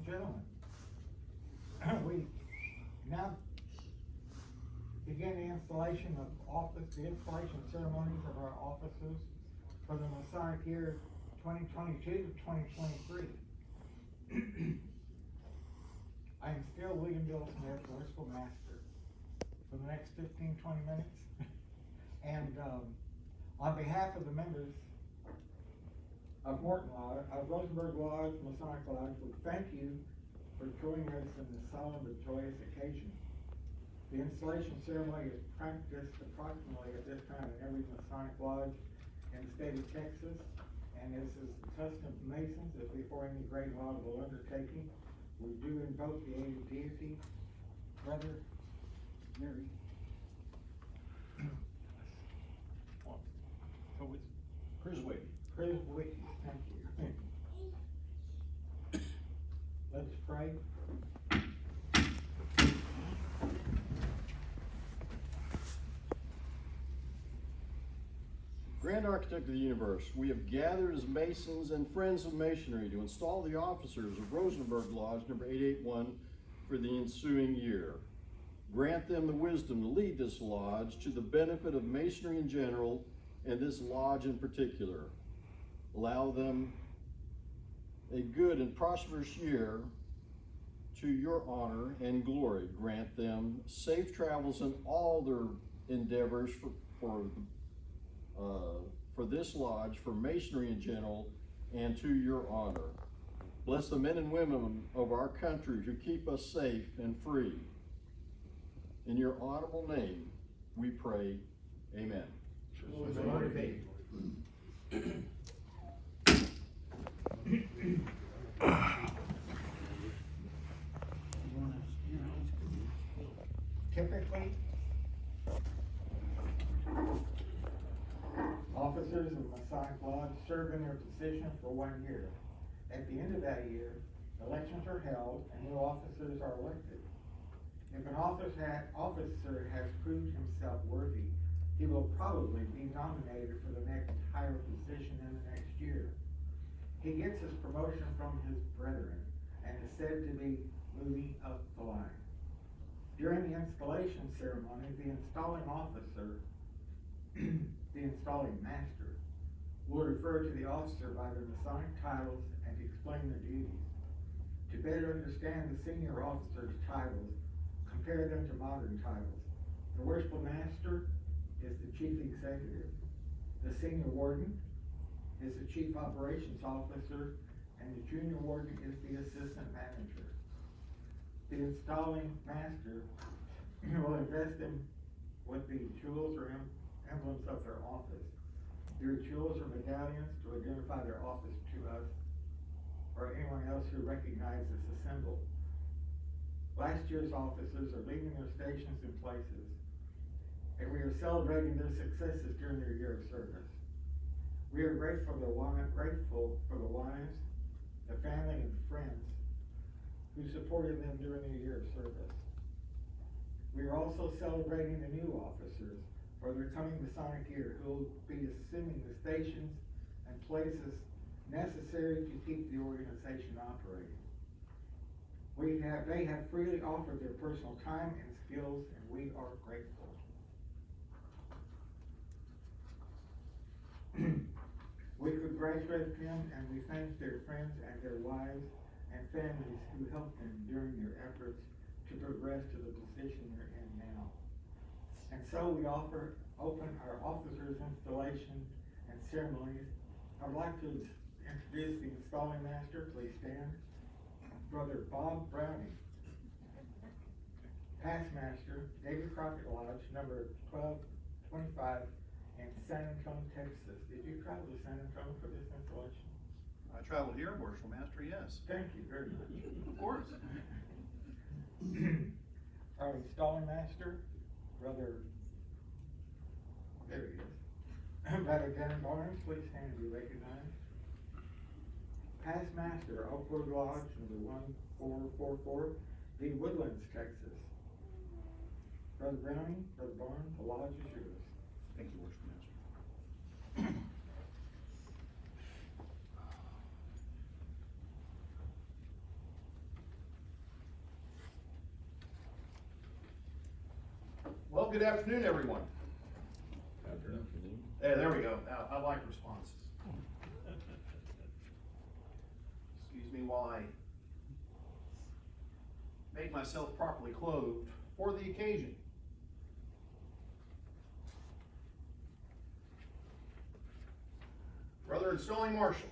gentlemen, we now begin the installation ceremonies of our offices for the Masonic Year 2022 to 2023. I am still William Bill Smith, Worshipful Master, for the next 15-20 minutes. And on behalf of the members of Rosenberg Lodge, Masonic Lodge, we thank you for joining us in this solemn but joyous occasion. The installation ceremony is practiced approximately at this time in every Masonic Lodge in the state of Texas, and this is the custom of Masons that before any great laudable undertaking, we do invoke the aid of deity. Brother Mary. Chris Whitney. Chris Whitney, thank you. Let's pray. Grand Architect of the Universe, we have gathered as Masons and friends of Masonry to install the officers of Rosenberg Lodge No. 881 for the ensuing year. Grant them the wisdom to lead this lodge to the benefit of Masonry in general and this lodge in particular. Allow them a good and prosperous year to your honor and glory. Grant them safe travels in all their endeavors for this lodge, for Masonry in general, and to your honor. Bless the men and women of our country who keep us safe and free. In your honorable name, we pray, amen. Typically, officers of Masonic Lodge serve in their position for 1 year. At the end of that year, elections are held and new officers are elected. If an officer has proved himself worthy, he will probably be nominated for the next higher position in the next year. He gets his promotion from his brethren and is said to be moving up the line. During the installation ceremony, the installing officer, the installing master, will refer to the officer by their Masonic titles and explain their duties. To better understand the senior officer's titles, compare them to modern titles. The Worshipful Master is the Chief Executive. The Senior Warden is the Chief Operations Officer, and the Junior Warden is the Assistant Manager. The installing master will invest them with the jewels or emblems of their office. Their jewels or medallions to identify their office to us or anyone else who recognizes the symbol. Last year's officers are leaving their stations and places, and we are celebrating their successes during their year of service. We are grateful for the wives, the family, and the friends who supported them during their year of service. We are also celebrating the new officers for their coming Masonic year, who will be assuming the stations and places necessary to keep the organization operating. They have freely offered their personal time and skills, and we are grateful. We congratulate them and we thank their friends and their wives and families who helped them during their efforts to progress to the position they're in now. And so we open our officers' installation and ceremonies. I'd like to introduce the installing master. Please stand. Brother Bob Browning. Past master, David Crockett Lodge, number 1225 in San Antonio, Texas. Did you travel to San Antonio for this installation? I traveled here, Worshipful Master, yes. Thank you very much. Of course. Our installing master, Brother, there he is. Brother Dennis Barnes, please stand and be recognized. Past master, Oakwood Lodge, number 1444, the Woodlands, Texas. Brother Browning, Brother Barnes, the lodge is yours. Thank you, Worshipful Master. Well, good afternoon, everyone. There we go. I like responses. Excuse me while I make myself properly clothed for the occasion. Brother Installing Marshal.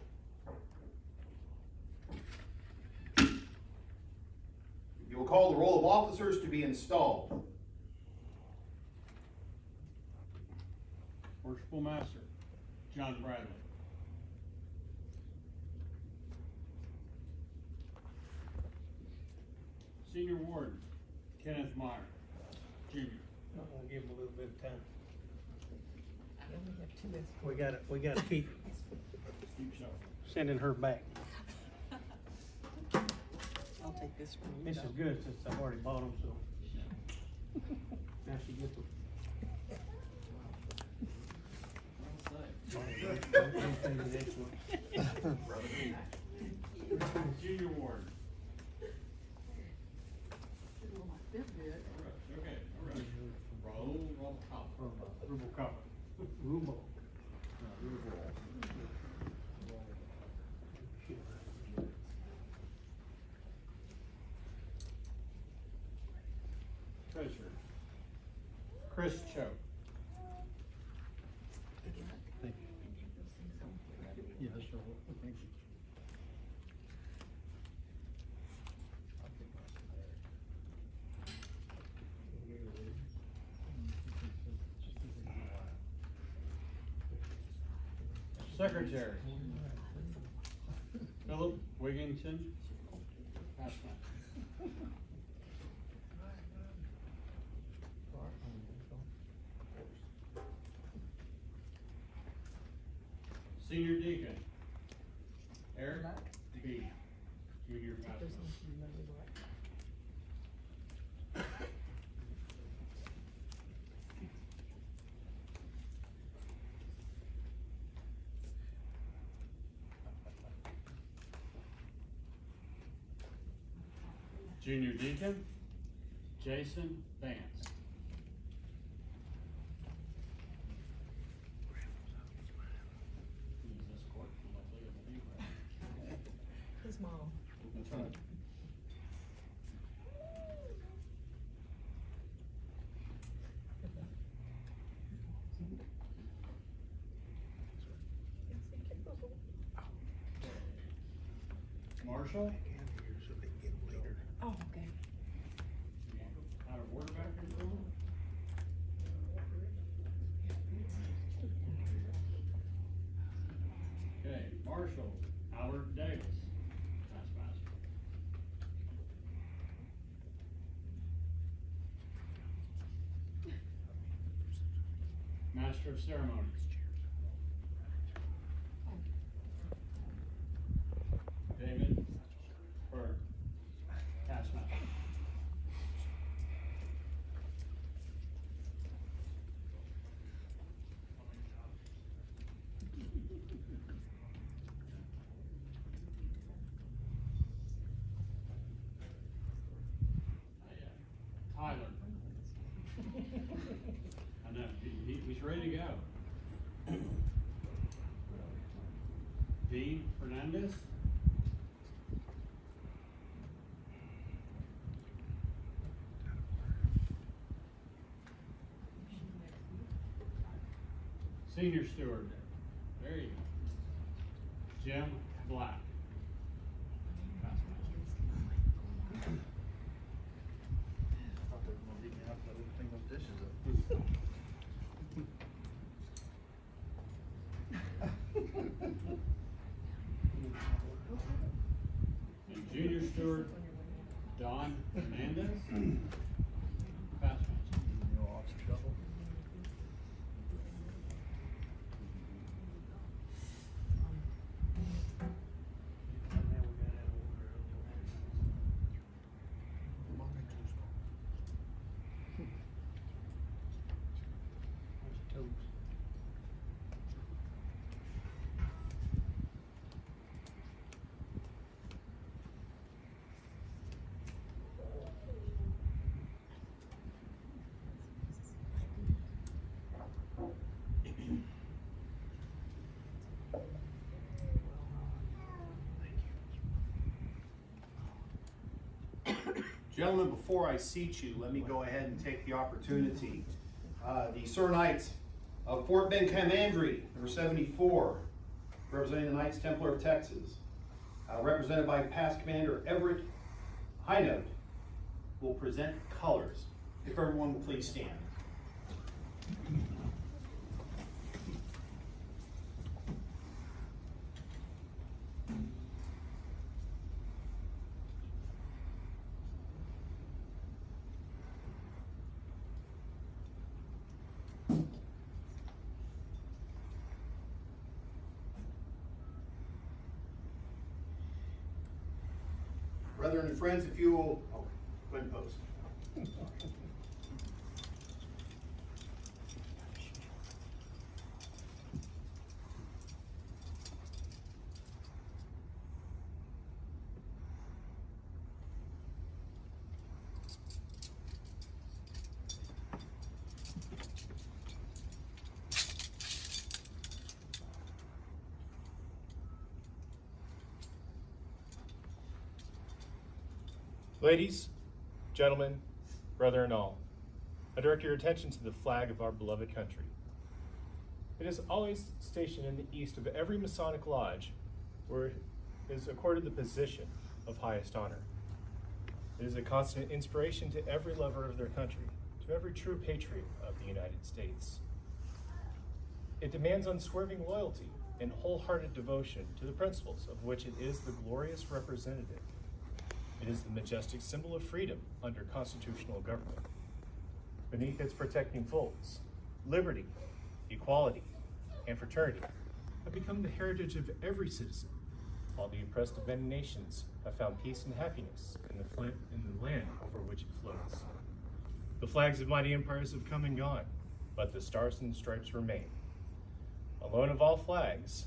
You will call the roll of officers to be installed. Worshipful Master John Bradley. Senior Warden Kenneth Meyer, Jr. I'm gonna give him a little bit of time. We only have 2 minutes. We gotta keep Keep so. sending her back. I'll take this from you. This is good since I've already bought them, so. Now she gets them. Junior Warden. Okay, all right. Roll call. Ruble cover. Ruble. Treasurer Chris Choate. Thank you. Yeah, sure. Thank you. Secretary Philip Wigginton. Pass that. Senior Deacon Eric B. Junior Pastor. Junior Deacon Jason Vance. His mom. That's right. Marshall? Oh, okay. Out of order back here, Phil? Okay, Marshall Howard Davis. That's master. Master of Ceremonies. David Berg. Taskmaster. Tyler. I know, he's ready to go. Dean Fernandez. Senior Steward. There you go. Jim Black. And Junior Steward Don Hernandez. Fastmaster. Gentlemen, before I seat you, let me go ahead and take the opportunity. The Sir Knights of Fort Bend Commandery, number 74, representing the Knights Templar of Texas, represented by past Commander Everett Highnote, will present colors. If everyone will please stand. Brethren and friends, if you will, go ahead and pose. Ladies, gentlemen, brethren all, I direct your attention to the flag of our beloved country. It is always stationed in the east of every Masonic lodge where it is accorded the position of highest honor. It is a constant inspiration to every lover of their country, to every true patriot of the United States. It demands unswerving loyalty and wholehearted devotion to the principles of which it is the glorious representative. It is the majestic symbol of freedom under constitutional government. Beneath its protecting folds, liberty, equality, and fraternity have become the heritage of every citizen, while the oppressed of many nations have found peace and happiness in the land over which it floats. The flags of mighty empires have come and gone, but the stars and stripes remain. Alone of all flags,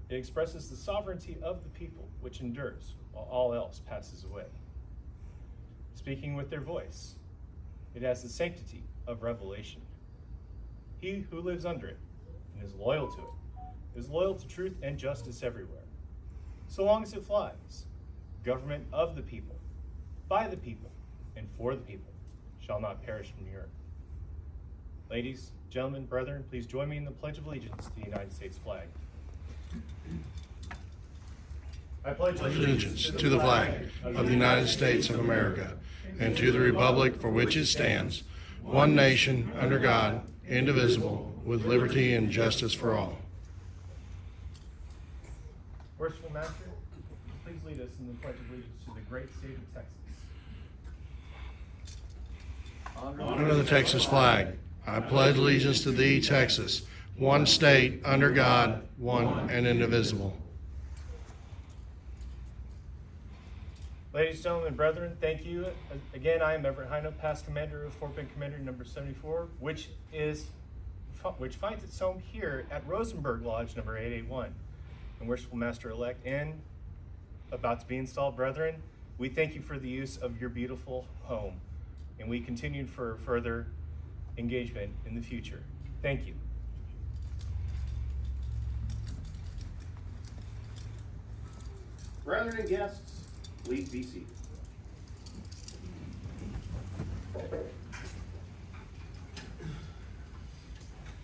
it expresses the sovereignty of the people, which endures while all else passes away. Speaking with their voice, it has the sanctity of revelation. He who lives under it and is loyal to it is loyal to truth and justice everywhere. So long as it flies, government of the people, by the people, and for the people shall not perish from the earth. Ladies, gentlemen, brethren, please join me in the Pledge of Allegiance to the United States flag. I pledge allegiance to the flag of the United States of America and to the republic for which it stands, one nation, under God, indivisible, with liberty and justice for all. Worshipful Master, please lead us in the Pledge of Allegiance to the great state of Texas. Under the Texas flag, I pledge allegiance to thee, Texas, one state, under God, one and indivisible. Ladies, gentlemen, and brethren, thank you. Again, I am Everett Highnote, past commander of Fort Bend Commandery number 74, which finds its home here at Rosenberg Lodge number 881. And Worshipful Master-elect and about to be installed, brethren, we thank you for the use of your beautiful home, and we continue for further engagement in the future. Thank you. Brethren and guests, please be seated.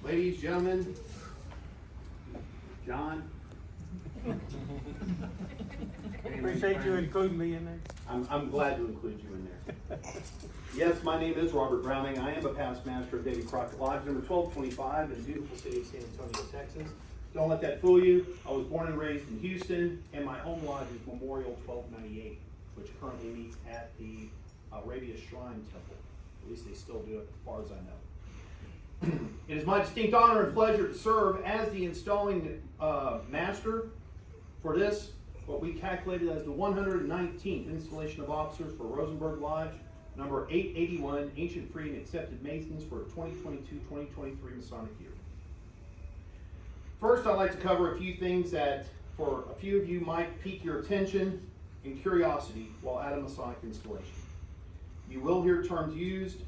Ladies, gentlemen, John. Appreciate you including me in there. I'm glad to include you in there. Yes, my name is Robert Browning. I am a past master of Davy Crockett Lodge, number 1225 in the beautiful city of San Antonio, Texas. Don't let that fool you. I was born and raised in Houston, and my home lodge is Memorial 1298, which currently meets at the Arabia Shrine Temple. At least they still do it, as far as I know. It is my distinct honor and pleasure to serve as the installing master for this, what we calculated as the 119th installation of officers for Rosenberg Lodge, number 881, Ancient Free and Accepted Masons for 2022-2023 Masonic Year. First, I'd like to cover a few things that, for a few of you, might pique your attention and curiosity while at a Masonic installation. You will hear terms used,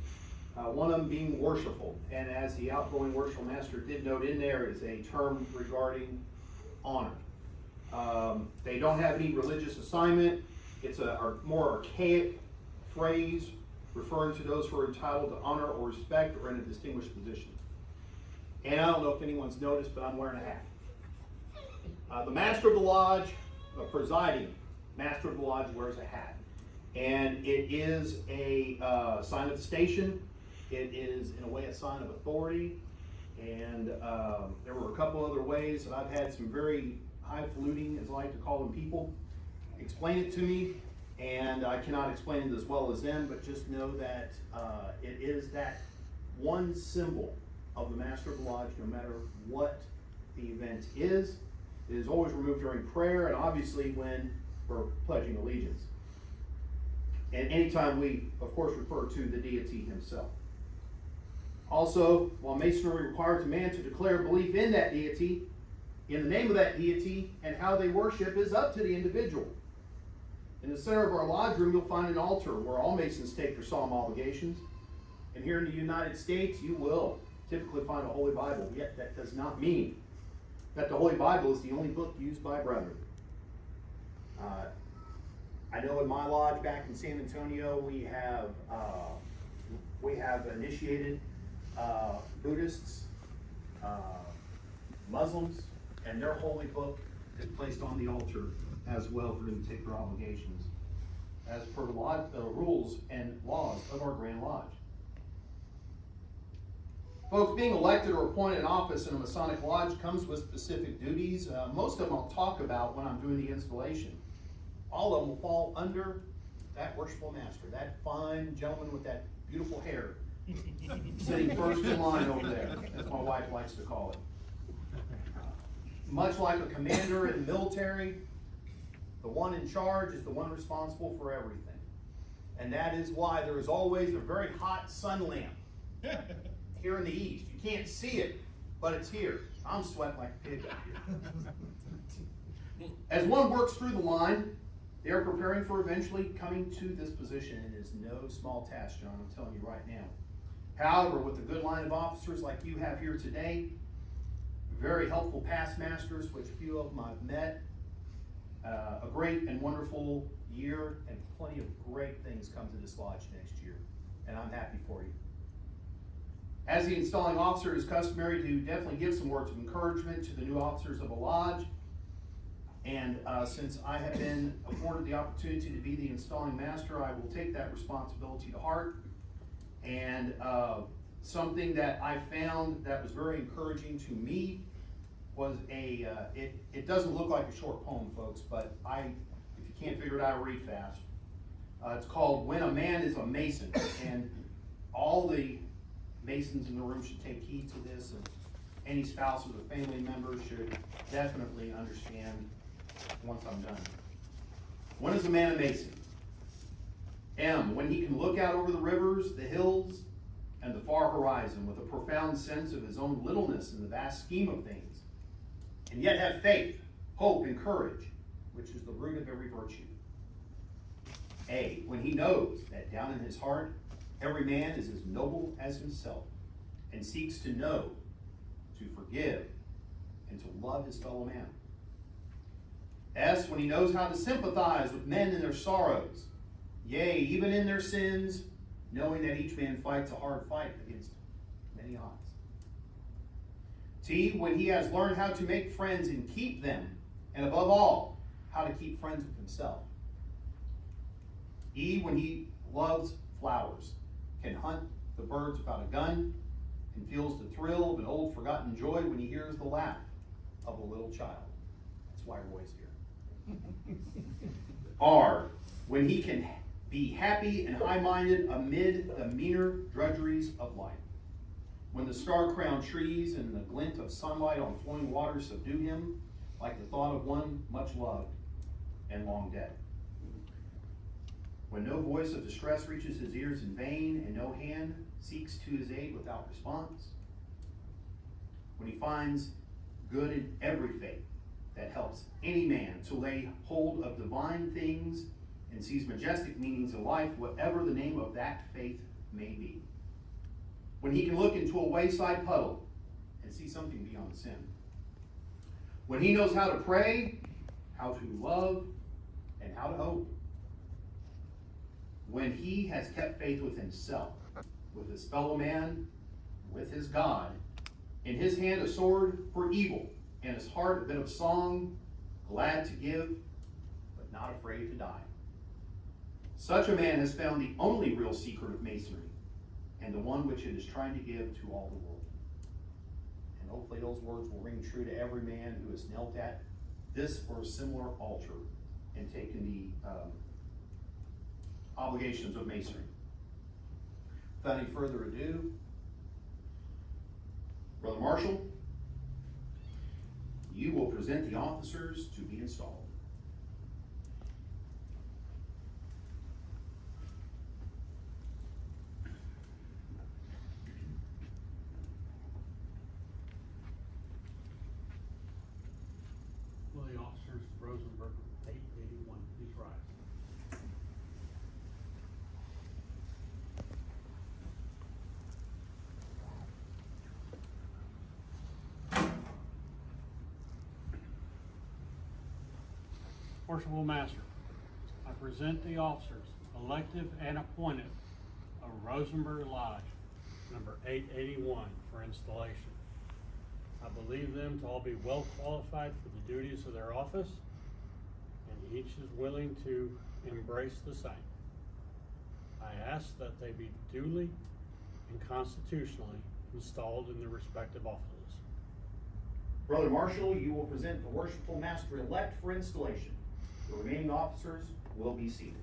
one of them being worshipful, and as the outgoing worshipful master did note in there, is a term regarding honor. They don't have any religious assignment. It's a more archaic phrase referring to those who are entitled to honor or respect or in a distinguished position. And I don't know if anyone's noticed, but I'm wearing a hat. The Master of the Lodge, the presiding Master of the Lodge, wears a hat. And it is a sign of the station. It is, in a way, a sign of authority. And there were a couple other ways that I've had some very highfalutin, as I like to call them, people explain it to me. And I cannot explain it as well as them, but just know that it is that one symbol of the Master of the Lodge, no matter what the event is. It is always removed during prayer and obviously when we're pledging allegiance. And anytime we, of course, refer to the deity himself. Also, while Masonry requires a man to declare belief in that deity, in the name of that deity, and how they worship is up to the individual. In the center of our lodge room, you'll find an altar where all Masons take their solemn obligations. And here in the United States, you will typically find a Holy Bible, yet that does not mean that the Holy Bible is the only book used by brethren. I know in my lodge back in San Antonio, we have initiated Buddhists, Muslims, and their holy book is placed on the altar as well for them to take their obligations as per the rules and laws of our Grand Lodge. Folks, being elected or appointed in office in a Masonic Lodge comes with specific duties. Most of them I'll talk about when I'm doing the installation. All of them will fall under that Worshipful Master, that fine gentleman with that beautiful hair, sitting first in line over there, as my wife likes to call it. Much like a commander in the military, the one in charge is the one responsible for everything. And that is why there is always a very hot sun lamp here in the east. You can't see it, but it's here. I'm sweating like a pig up here. As one works through the line, they are preparing for eventually coming to this position. It is no small task, John, I'm telling you right now. However, with a good line of officers like you have here today, very helpful past masters, which a few of them I've met, a great and wonderful year, and plenty of great things come to this lodge next year. And I'm happy for you. As the installing officer, it is customary to definitely give some words of encouragement to the new officers of a lodge. And since I have been afforded the opportunity to be the installing master, I will take that responsibility to heart. And something that I found that was very encouraging to me was it doesn't look like a short poem, folks, but if you can't figure it out, read fast. It's called When a Man is a Mason. And all the Masons in the room should take heed to this, and any spouses or family members should definitely understand once I'm done. When is a man a Mason? M, when he can look out over the rivers, the hills, and the far horizon with a profound sense of his own littleness in the vast scheme of things, and yet have faith, hope, and courage, which is the root of every virtue. A, when he knows that down in his heart, every man is as noble as himself, and seeks to know, to forgive, and to love his fellow man. S, when he knows how to sympathize with men in their sorrows, yea, even in their sins, knowing that each man fights a hard fight against many odds. T, when he has learned how to make friends and keep them, and above all, how to keep friends with himself. E, when he loves flowers, can hunt the birds without a gun, and feels the thrill of an old forgotten joy when he hears the laugh of a little child. That's why Roy's here. R, when he can be happy and high-minded amid the meaner drudgeries of life. When the star-crowned trees and the glint of sunlight on flowing waters subdue him, like the thought of one much loved and long dead. When no voice of distress reaches his ears in vain, and no hand seeks to his aid without response. When he finds good in every faith that helps any man to lay hold of divine things and sees majestic meanings in life, whatever the name of that faith may be. When he can look into a wayside puddle and see something beyond sin. When he knows how to pray, how to love, and how to hope. when he has kept faith with himself, with his fellow man, with his God, in his hand a sword for evil, and his heart a bit of song, glad to give, but not afraid to die. Such a man has found the only real secret of Masonry, and the one which it is trying to give to all the world. And hopefully those words will ring true to every man who has knelt at this or a similar altar and taken the obligations of Masonry. Without any further ado, Brother Marshall, you will present the officers to be installed. Will the officers of Rosenberg 881 please rise? Worshipful Master, I present the officers, elective and appointed, of Rosenberg Lodge number 881 for installation. I believe them to all be well qualified for the duties of their office, and each is willing to embrace the same. I ask that they be duly and constitutionally installed in their respective offices. Brother Marshall, you will present the Worshipful Master-elect for installation. The remaining officers will be seated.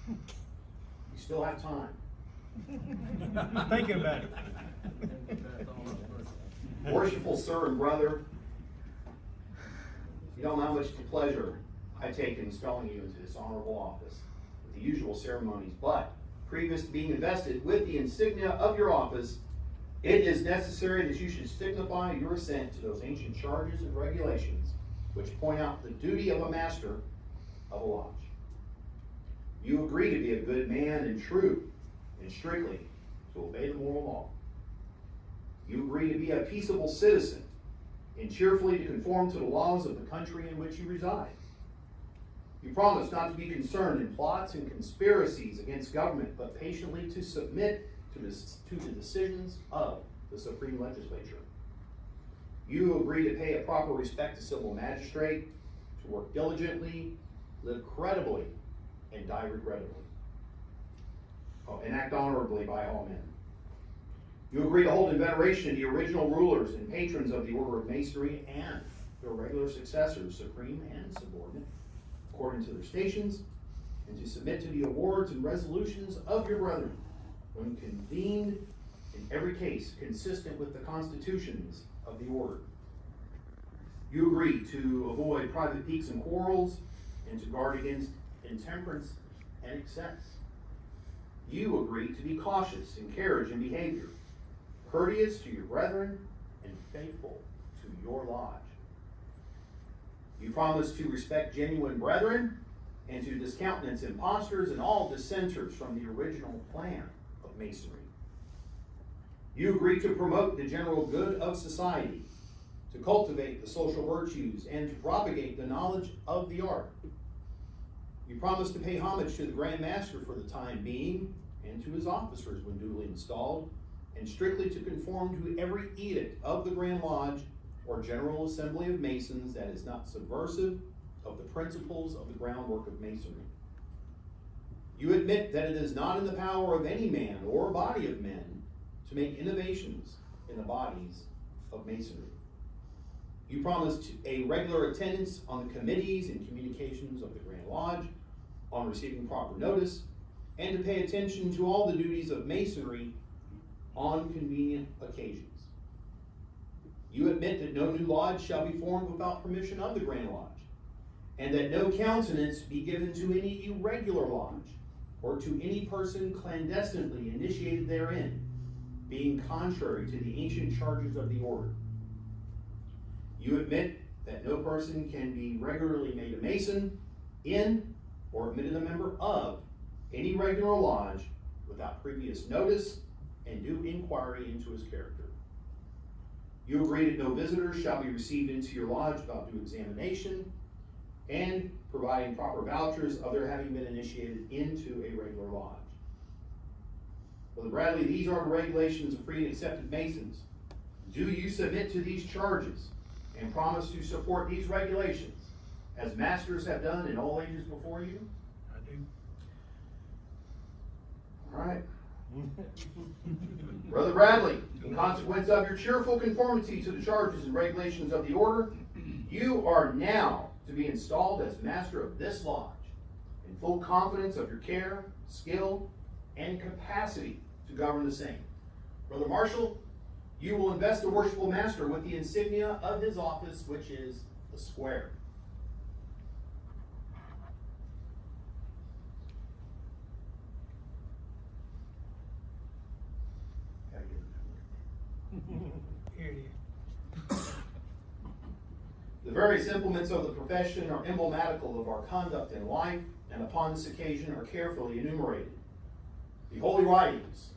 You still have time. Thinking about it. Worshipful sir and brother, you don't know how much pleasure I take in installing you into this honorable office with the usual ceremonies, but previous to being invested with the insignia of your office, it is necessary that you should signify your assent to those ancient charges and regulations which point out the duty of a master of a lodge. You agree to be a good man and true and strictly to obey the moral law. You agree to be a peaceable citizen and cheerfully to conform to the laws of the country in which you reside. You promise not to be concerned in plots and conspiracies against government, but patiently to submit to the decisions of the Supreme Legislature. You agree to pay a proper respect to civil magistrate, to work diligently, live credibly, and die regrettably. And act honorably by all men. You agree to hold in veneration the original rulers and patrons of the Order of Masonry and their regular successors, supreme and subordinate, according to their stations, and to submit to the awards and resolutions of your brethren when convened in every case consistent with the constitutions of the order. You agree to avoid private piques and quarrels and to guard against intemperance and excess. You agree to be cautious in carriage and behavior, courteous to your brethren, and faithful to your lodge. You promise to respect genuine brethren and to discountenance impostors and all dissenters from the original plan of Masonry. You agree to promote the general good of society, to cultivate the social virtues, and to propagate the knowledge of the art. You promise to pay homage to the Grand Master for the time being and to his officers when duly installed, and strictly to conform to every edict of the Grand Lodge or General Assembly of Masons that is not subversive of the principles of the groundwork of Masonry. You admit that it is not in the power of any man or body of men to make innovations in the bodies of Masonry. You promise a regular attendance on the committees and communications of the Grand Lodge, on receiving proper notice, and to pay attention to all the duties of Masonry on convenient occasions. You admit that no new lodge shall be formed without permission of the Grand Lodge, and that no countenance be given to any irregular lodge, or to any person clandestinely initiated therein, being contrary to the ancient charges of the order. You admit that no person can be regularly made a Mason in or admitted a member of any regular lodge without previous notice and due inquiry into his character. You agree that no visitors shall be received into your lodge without due examination and providing proper vouchers of their having been initiated into a regular lodge. Brother Bradley, these are the regulations of free and accepted Masons. Do you submit to these charges and promise to support these regulations as masters have done in all ages before you? I do. All right. Brother Bradley, in consequence of your cheerful conformity to the charges and regulations of the order, you are now to be installed as master of this lodge in full confidence of your care, skill, and capacity to govern the same. Brother Marshall, you will invest the Worshipful Master with the insignia of his office, which is the square. Here it is. The various implements of the profession are emblematical of our conduct in life, and upon this occasion are carefully enumerated. The holy writings,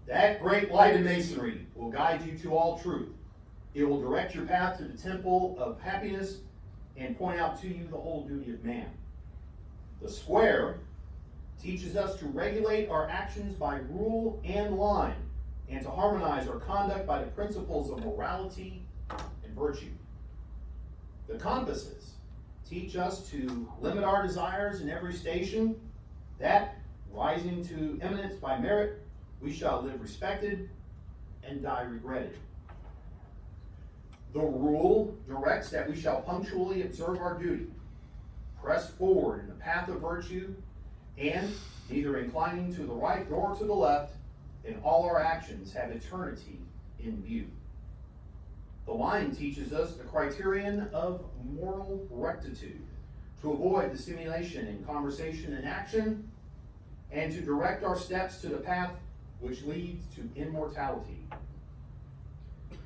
that great light in Masonry will guide you to all truth. It will direct your path to the temple of happiness and point out to you the whole duty of man. The square teaches us to regulate our actions by rule and line, and to harmonize our conduct by the principles of morality and virtue. The compasses teach us to limit our desires in every station, that, rising to eminence by merit, we shall live respected and die regretted. The rule directs that we shall punctually observe our duty, press forward in the path of virtue, and neither inclining to the right nor to the left, in all our actions have eternity in view. The line teaches us the criterion of moral rectitude, to avoid the stimulation in conversation and action, and to direct our steps to the path which leads to immortality.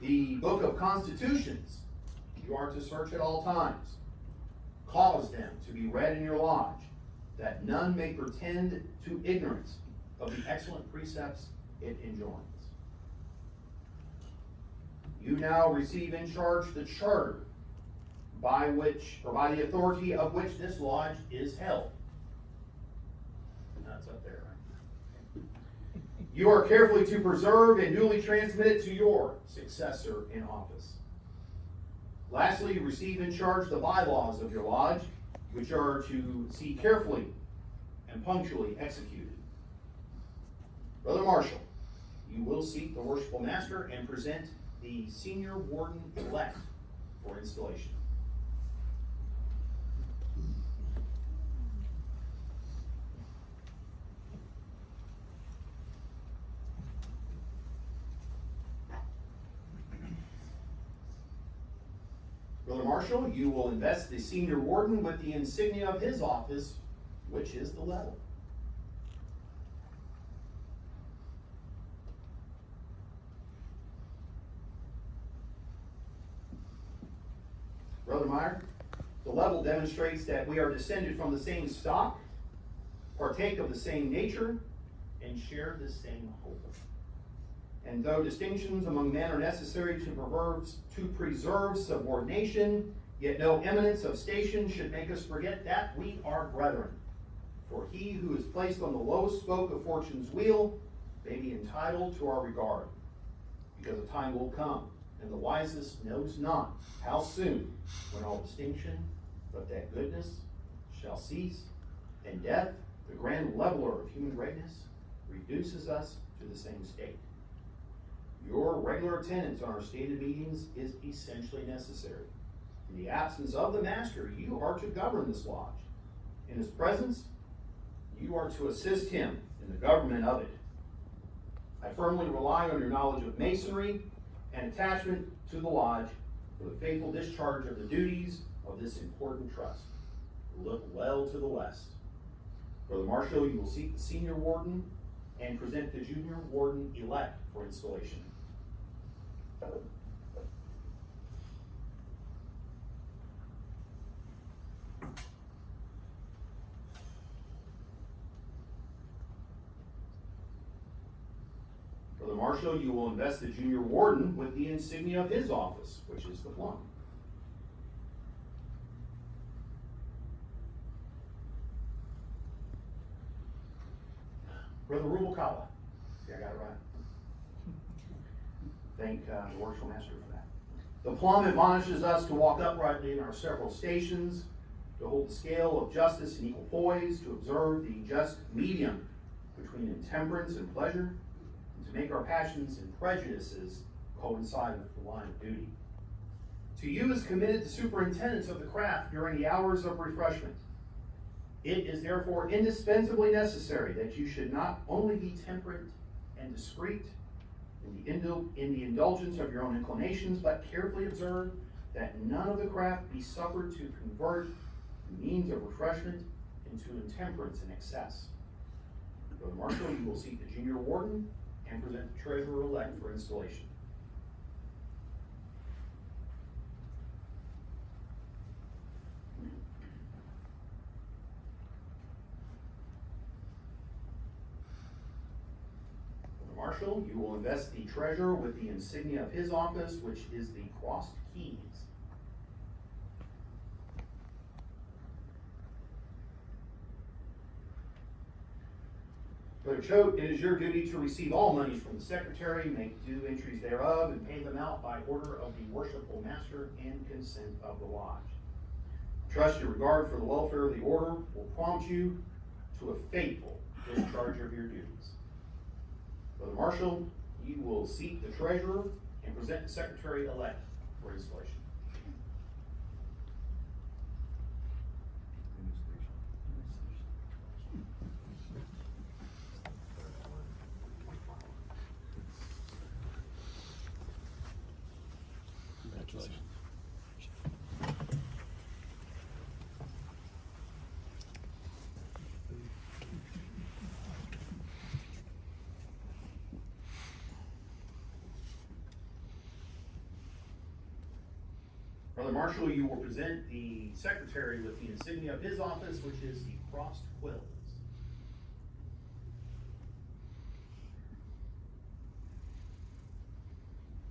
The Book of Constitutions you are to search at all times. Cause them to be read in your lodge, that none may pretend to ignorance of the excellent precepts it enjoins. You now receive in charge the charter by the authority of which this lodge is held. That's up there, right? You are carefully to preserve and duly transmit it to your successor in office. Lastly, you receive in charge the bylaws of your lodge, which are to see carefully and punctually executed. Brother Marshall, you will seek the Worshipful Master and present the senior warden-elect for installation. Brother Marshall, you will invest the senior warden with the insignia of his office, which is the level. Brother Meyer, the level demonstrates that we are descended from the same stock, partake of the same nature, and share the same hope. And though distinctions among men are necessary to preserve subordination, yet no eminence of station should make us forget that we are brethren. For he who is placed on the lowest spoke of fortune's wheel may be entitled to our regard, because a time will come, and the wisest knows not how soon, when all distinction but that goodness shall cease, and death, the grand leveler of human greatness, reduces us to the same state. Your regular attendance on our stated meetings is essentially necessary. In the absence of the master, you are to govern this lodge. In his presence, you are to assist him in the government of it. I firmly rely on your knowledge of Masonry and attachment to the lodge for the faithful discharge of the duties of this important trust. Look well to the west. Brother Marshall, you will seek the senior warden and present the junior warden-elect for installation. Marshal, you will invest the junior warden with the insignia of his office, which is the plum. Brother Rubalcaba. See, I got it right. Thank the Worshipful Master for that. The plum admonishes us to walk uprightly in our several stations, to hold the scale of justice in equal poise, to observe the just medium between intemperance and pleasure, and to make our passions and prejudices coincide with the line of duty. To you is committed the superintendence of the craft during the hours of refreshment. It is therefore indispensably necessary that you should not only be temperate and discreet in the indulgence of your own inclinations, but carefully observe that none of the craft be suffered to convert the means of refreshment into intemperance and excess. Brother Marshal, you will seat the junior warden and present the treasurer-elect for installation. Marshal, you will invest the treasurer with the insignia of his office, which is the crossed keys. Brother Choate, it is your duty to receive all monies from the secretary, make due entries thereof, and pay them out by order of the Worshipful Master and consent of the lodge. Trust your regard for the welfare of the order will prompt you to a faithful discharge of your duties. Brother Marshal, you will seat the treasurer and present the secretary-elect for installation. Congratulations. Brother Marshal, you will present the secretary with the insignia of his office, which is the crossed quills.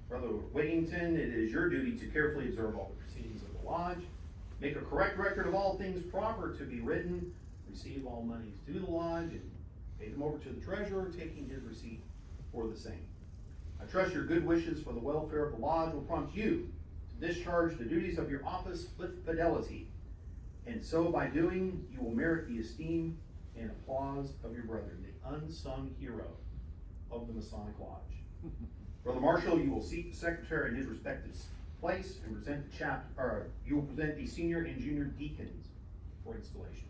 Brother Wiggington, it is your duty to carefully observe all the proceedings of the lodge, make a correct record of all things proper to be written, receive all monies due the lodge, and pay them over to the treasurer, taking his receipt for the same. I trust your good wishes for the welfare of the lodge will prompt you to discharge the duties of your office with fidelity, and so by doing, you will merit the esteem and applause of your brethren, the unsung hero of the Masonic Lodge. Brother Marshal, you will seat the secretary in his respective place and present the you will present the senior and junior deacons for installation.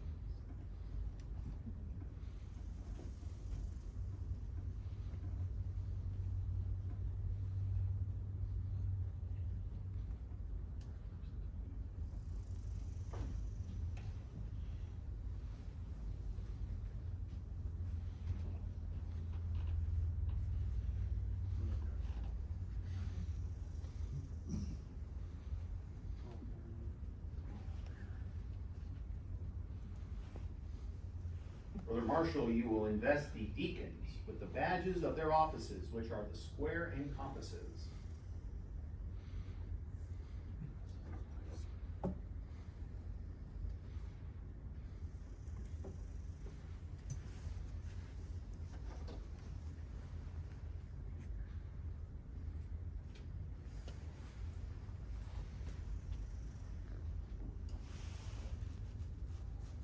Brother Marshal, you will invest the deacons with the badges of their offices, which are the square and compasses.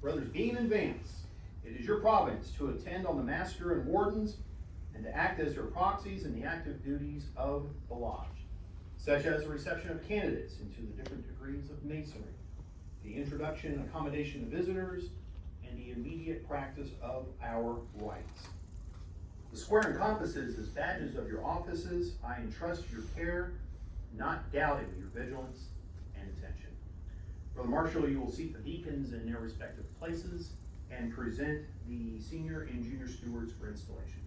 Brothers Bean and Vance, it is your province to attend on the master and wardens and to act as their proxies in the active duties of the lodge, such as the reception of candidates into the different degrees of masonry, the introduction and accommodation of visitors, and the immediate practice of our rites. The square and compasses as badges of your offices, I entrust your care, not doubting your vigilance and attention. Brother Marshal, you will seat the deacons in their respective places and present the senior and junior stewards for installation.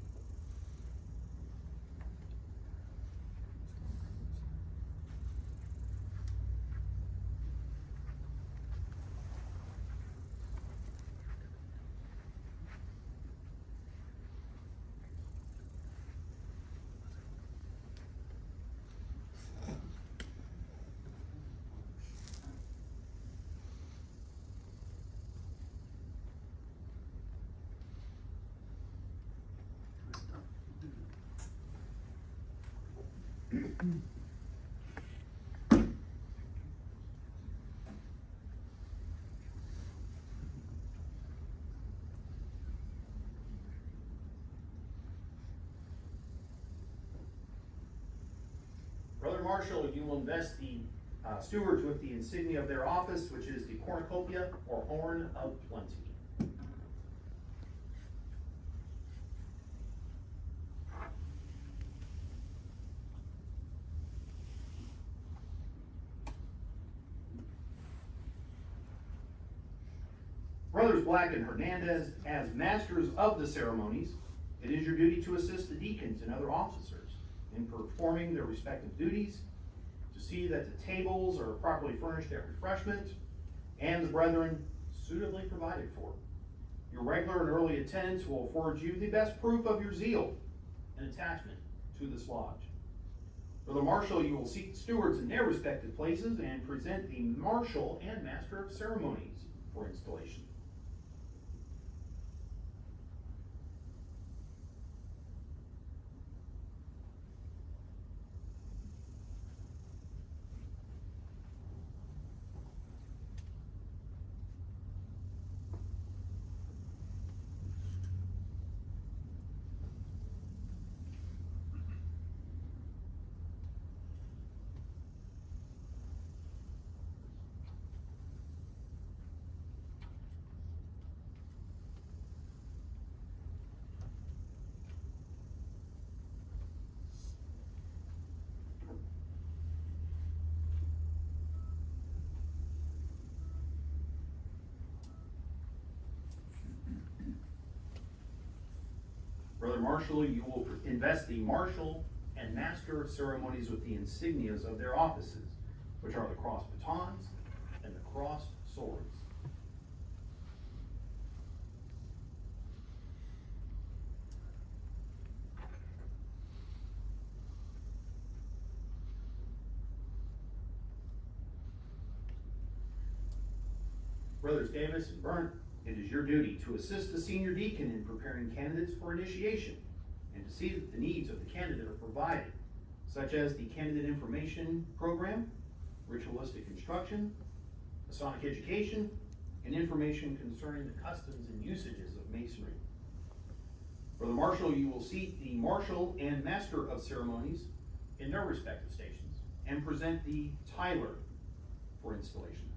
Brother Marshall, you will invest the stewards with the insignia of their office, which is the cornucopia or horn of plenty. Brothers Black and Hernandez, as masters of the ceremonies, it is your duty to assist the deacons and other officers in performing their respective duties, to see that the tables are properly furnished at refreshment, and the brethren suitably provided for. Your regular and early attendance will afford you the best proof of your zeal and attachment to this lodge. Brother Marshall, you will seat the stewards in their respective places and present the marshal and master of ceremonies for installation. Brother Marshall, you will invest the marshal and master of ceremonies with the insignias of their offices, which are the crossed batons and the crossed swords. Brothers Davis and Burnt, it is your duty to assist the senior deacon in preparing candidates for initiation and to see that the needs of the candidate are provided, such as the candidate information program, ritualistic instruction, Masonic education, and information concerning the customs and usages of Masonry. For the marshal, you will seat the marshal and master of ceremonies in their respective stations and present the Tyler for installation.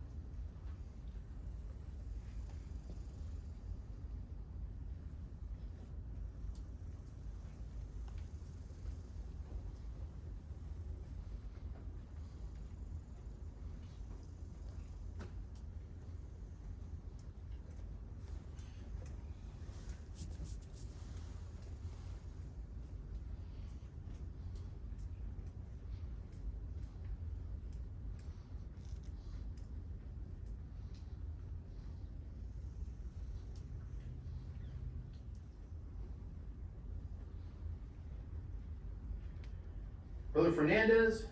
Brother Fernandez,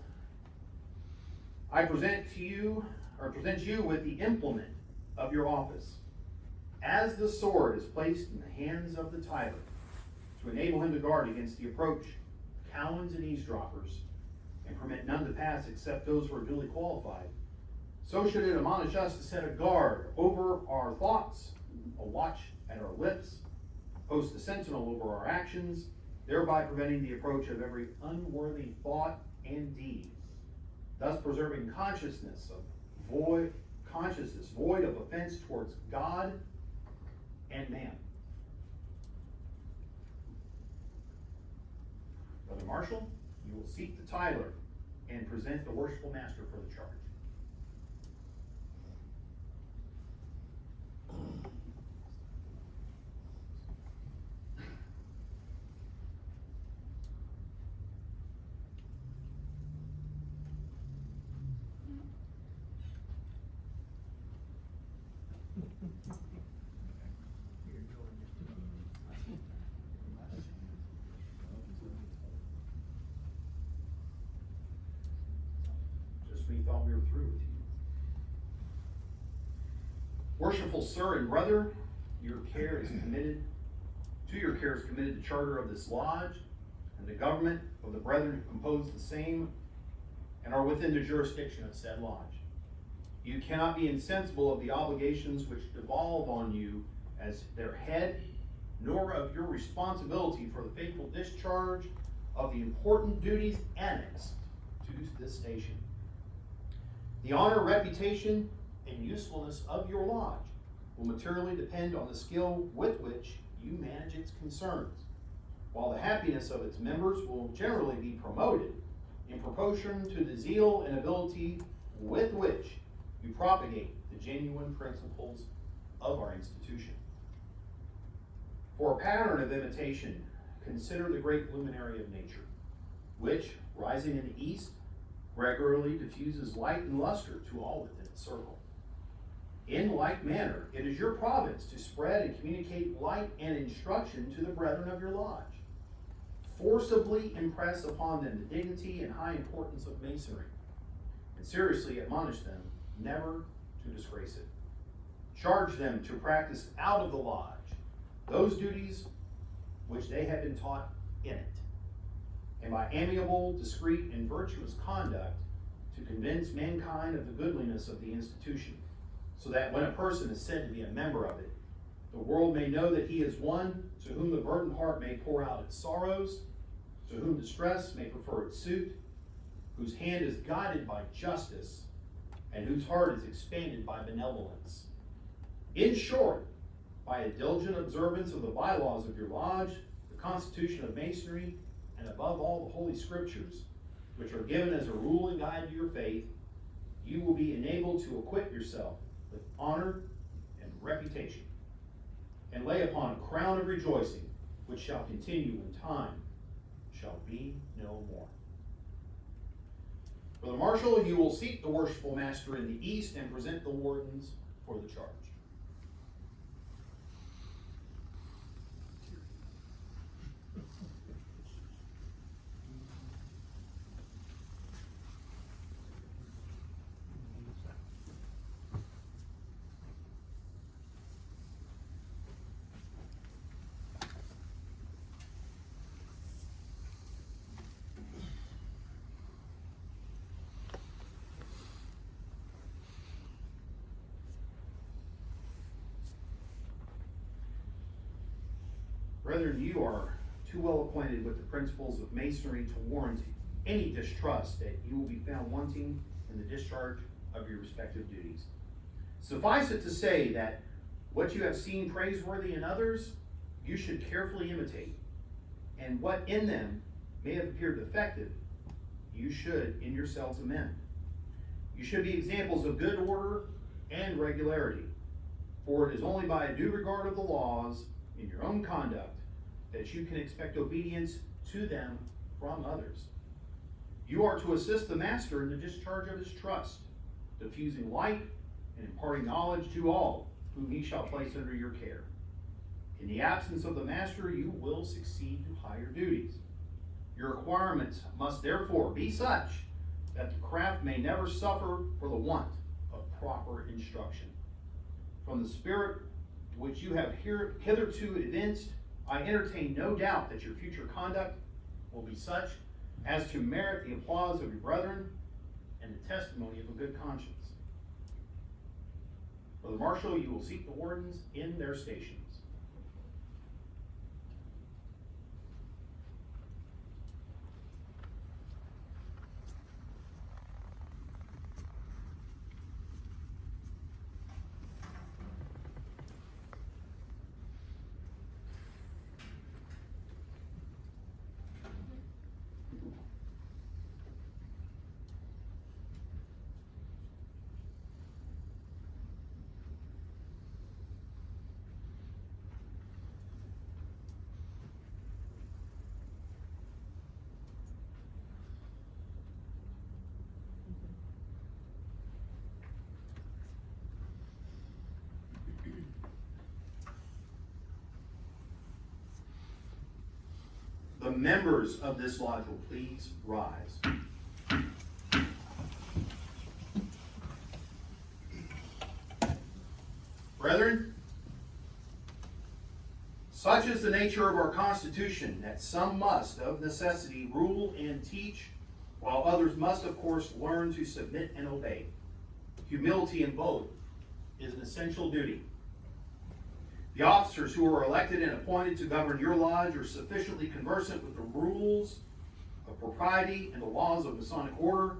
I present you with the implement of your office, as the sword is placed in the hands of the Tyler, to enable him to guard against the approach, cowens and eavesdroppers, and permit none to pass except those who are duly qualified. So should it admonish us to set a guard over our thoughts, a watch at our lips, post a sentinel over our actions, thereby preventing the approach of every unworthy thought and deed, thus preserving consciousness void of offense towards God and man. Brother Marshall, you will seat the Tyler and present the Worshipful Master for the charge. Just when you thought we were through with you. Worshipful sir and brother, to your care is committed the charter of this lodge and the government of the brethren who compose the same, and are within the jurisdiction of said lodge. You cannot be insensible of the obligations which devolve on you as their head, nor of your responsibility for the faithful discharge of the important duties annexed to this station. The honor, reputation, and usefulness of your lodge will materially depend on the skill with which you manage its concerns, while the happiness of its members will generally be promoted in proportion to the zeal and ability with which you propagate the genuine principles of our institution. For a pattern of imitation, consider the great luminary of nature, which, rising in the east, regularly diffuses light and luster to all within its circle. In like manner, it is your province to spread and communicate light and instruction to the brethren of your lodge. Forcibly impress upon them the dignity and high importance of Masonry, and seriously admonish them never to disgrace it. Charge them to practice out of the lodge those duties which they have been taught in it, and by amiable, discreet, and virtuous conduct to convince mankind of the goodliness of the institution, so that when a person is said to be a member of it, the world may know that he is one to whom the burdened heart may pour out its sorrows, to whom distress may prefer its suit, whose hand is guided by justice, and whose heart is expanded by benevolence. In short, by a diligent observance of the bylaws of your lodge, the Constitution of Masonry, and above all the Holy Scriptures, which are given as a rule and guide to your faith, you will be enabled to acquit yourself with honor and reputation, and lay upon a crown of rejoicing, which shall continue when time shall be no more. Brother Marshal, you will seat the Worshipful Master in the east and present the wardens for the charge. Brethren, you are too well acquainted with the principles of Masonry to warrant any distrust that you will be found wanting in the discharge of your respective duties. Suffice it to say that what you have seen praiseworthy in others, you should carefully imitate, and what in them may have appeared defective, you should in yourselves amend. You should be examples of good order and regularity, for it is only by a due regard of the laws in your own conduct that you can expect obedience to them from others. You are to assist the master in the discharge of his trust, diffusing light and imparting knowledge to all whom he shall place under your care. In the absence of the master, you will succeed to higher duties. Your requirements must therefore be such that the craft may never suffer for the want of proper instruction. From the spirit which you have hitherto evinced, I entertain no doubt that your future conduct will be such as to merit the applause of your brethren and the testimony of a good conscience. Brother Marshal, you will seat the wardens in their stations. The members of this lodge will please rise. Brethren, such is the nature of our Constitution that some must, of necessity, rule and teach while others must, of course, learn to submit and obey. Humility in both is an essential duty. The officers who are elected and appointed to govern your lodge are sufficiently conversant with the rules of propriety and the laws of Masonic order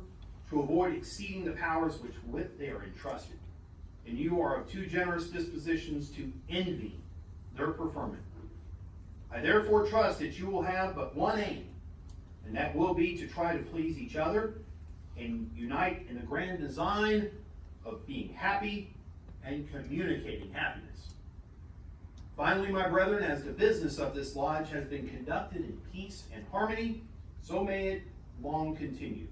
to avoid exceeding the powers which with they are entrusted. And you are of too generous dispositions to envy their preferment. I therefore trust that you will have but one aim, and that will be to try to please each other and unite in the grand design of being happy and communicating happiness. Finally, my brethren, as the business of this lodge has been conducted in peace and harmony, so may it long continue.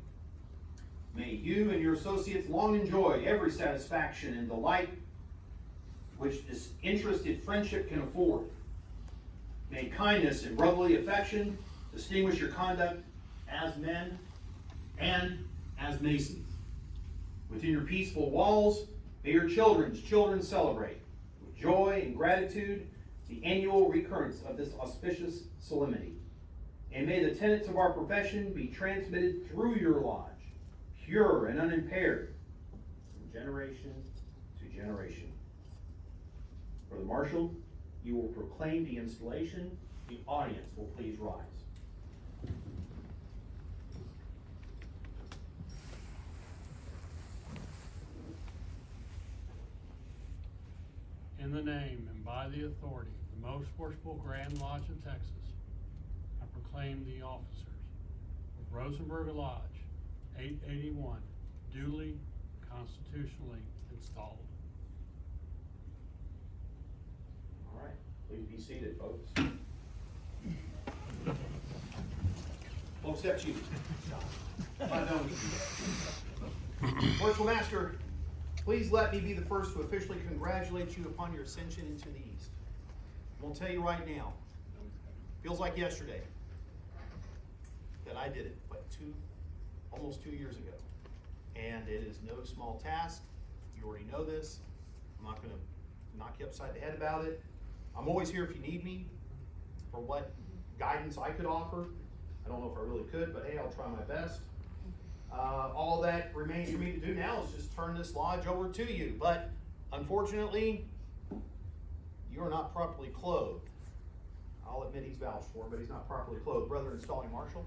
May you and your associates long enjoy every satisfaction and delight which disinterested friendship can afford. May kindness and brotherly affection distinguish your conduct as men and as Masons. Within your peaceful walls, may your children's children celebrate with joy and gratitude the annual recurrence of this auspicious solemnity. And may the tenets of our profession be transmitted through your lodge, pure and unimpaired, from generation to generation. For the Marshal, you will proclaim the installation. The audience will please rise. In the name and by the authority of the most worshipful Grand Lodge of Texas, I proclaim the officers of Rosenberg Lodge 881 duly constitutionally installed. All right, please be seated, folks. Well, except you. I know. Worshipful Master, please let me be the first to officially congratulate you upon your ascension into the East. I'm going to tell you right now, feels like yesterday that I did it, almost 2 years ago. And it is no small task. You already know this. I'm not going to knock you upside the head about it. I'm always here if you need me for what guidance I could offer. I don't know if I really could, but hey, I'll try my best. All that remains for me to do now is just turn this lodge over to you. But unfortunately, you are not properly clothed. I'll admit he's vouched for, but he's not properly clothed. Brother Installing Marshal,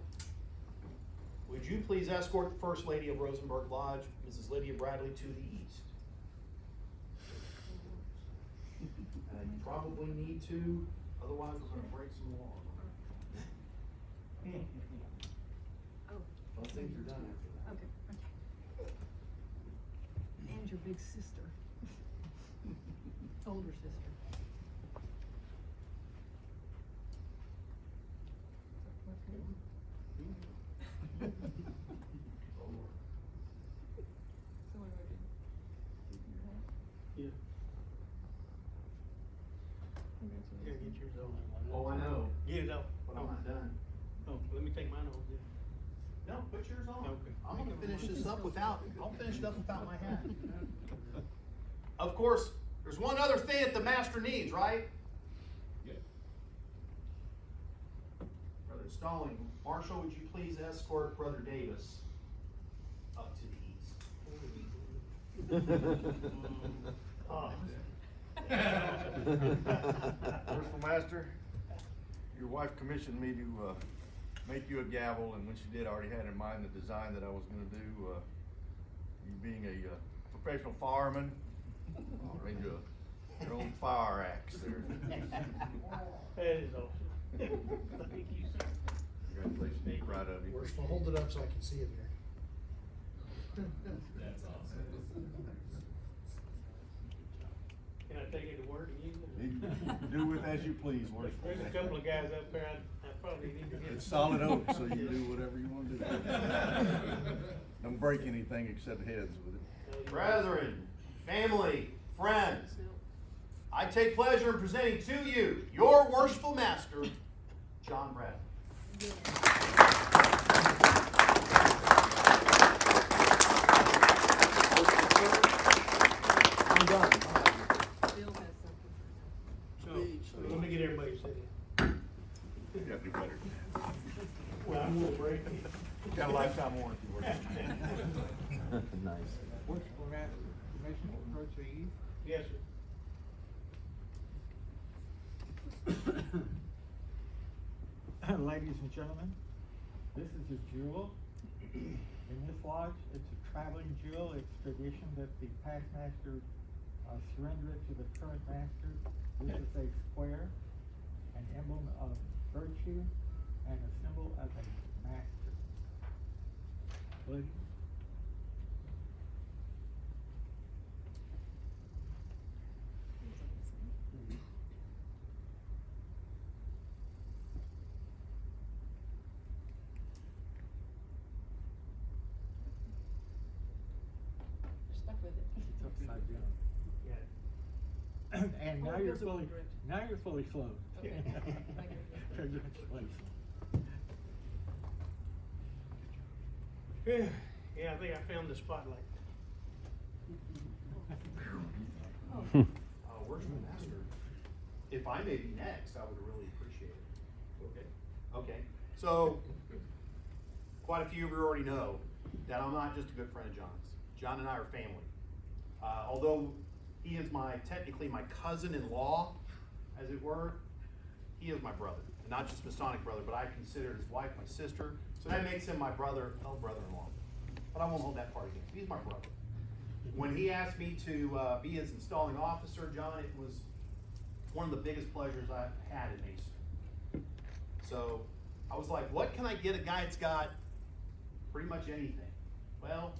would you please escort the First Lady of Rosenberg Lodge, Mrs. Lydia Bradley, to the east? And you probably need to, otherwise we're going to break some law. Don't think you're done after that. Okay. And your big sister. Older sister. Yeah, get yours on. Oh, I know, Get it up. but I'm not done. Oh, let me take mine off. Yeah. No, put yours on. Okay. I'm gonna finish this up without, I'll finish it up without my hat. Of course, there's one other thing that the master needs, right? Yes. Brother Stalling, Marshal, would you please escort Brother Davis up to the east? Oh. Worshipful Master, your wife commissioned me to make you a gavel, and when she did, I already had in mind the design that I was going to do. You being a professional fireman, I'll arrange your own fire axe there. That is awesome. Thank you, sir. Congratulations, I'm proud of you. Worshipful, hold it up so I can see it there. That's awesome. Can I take it to work and use it? You can do with as you please, Worshipful. There's a couple of guys up there I probably need to get. It's solid oak, so you can do whatever you want to do. Don't break anything except heads with it. Brethren, family, friends, I take pleasure in presenting to you your worshipful master, John Bradley. I'm done. Bill has something. So, let me get everybody to sit in. You gotta do better. Well, I'm gonna break it. Got a lifetime warranty. Commissioner, approach the east. Yes, sir. Ladies and gentlemen, this is a jewel. In this lodge, it's a traveling jewel. It's tradition that the past master surrender it to the current master. This is a square, an emblem of virtue, and a symbol of a master. Please. Stuck with it. It's upside down. Yeah. And Oh, now it you're goes in one fully, direction. now you're fully clothed. Okay. Thank you. Congratulations. Yeah, I think I found the spotlight. Worshipful Master, if I may be next, I would really appreciate it. Okay? Okay. So, quite a few of you already know that I'm not just a good friend of John's. John and I are family. Although he is technically my cousin-in-law, as it were, he is my brother. And not just Masonic brother, but I consider his wife my sister. So that makes him my brother-in-law. But I won't hold that part against him. He's my brother. When he asked me to be his installing officer, John, it was one of the biggest pleasures I've had in Masonry. So I was like, what can I get a guy that's got pretty much anything? Well,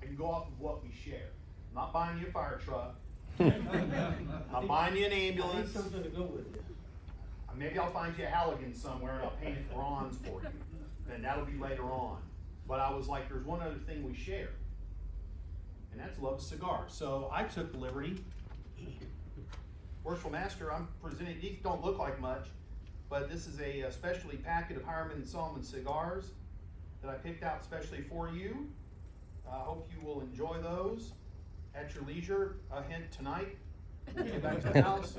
I can go off of what we share. I'm not buying you a fire truck. I'm not buying you an I need ambulance. something to go with it. Maybe I'll find you a Halligan somewhere and I'll paint it bronze for you. And that'll be later on. But I was like, there's one other thing we share. And that's love of cigars. So I took the liberty. Worshipful Master, I'm presenting, these don't look like much, but this is a specialty packet of Hireman and Solomon cigars that I picked out specially for you. I hope you will enjoy those at your leisure. A hint tonight, when we get back to the house.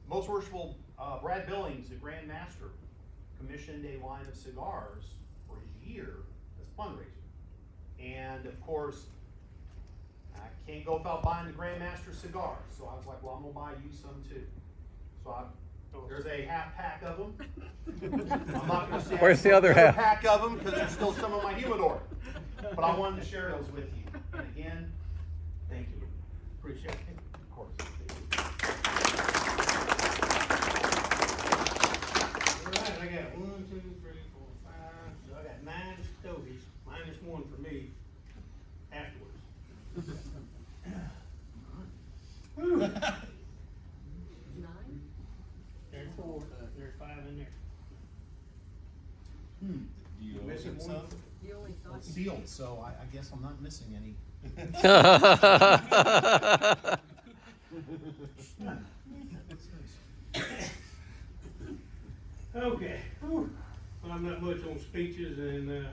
Most Worshipful Brad Billings, the Grand Master, commissioned a line of cigars for his year as fundraiser. And of course, I can't go without buying the Grand Master cigars. So I was like, well, I'm gonna buy you some too. So there's a half pack of them. I'm not gonna say Where's the other half? pack of them because there's still some in my humidor. But I wanted to share those with you. And again, thank you. Appreciate it. Of course. All right, I got 1, 2, 3, 4, 5. So I got 9 stogies, minus 1 for me afterwards. Whew. 9? There's 4. There's 5 in there. Do you Missing one? You only thought. Sealed, so I guess I'm not missing any. Okay. Whew. Well, I'm not much on speeches, and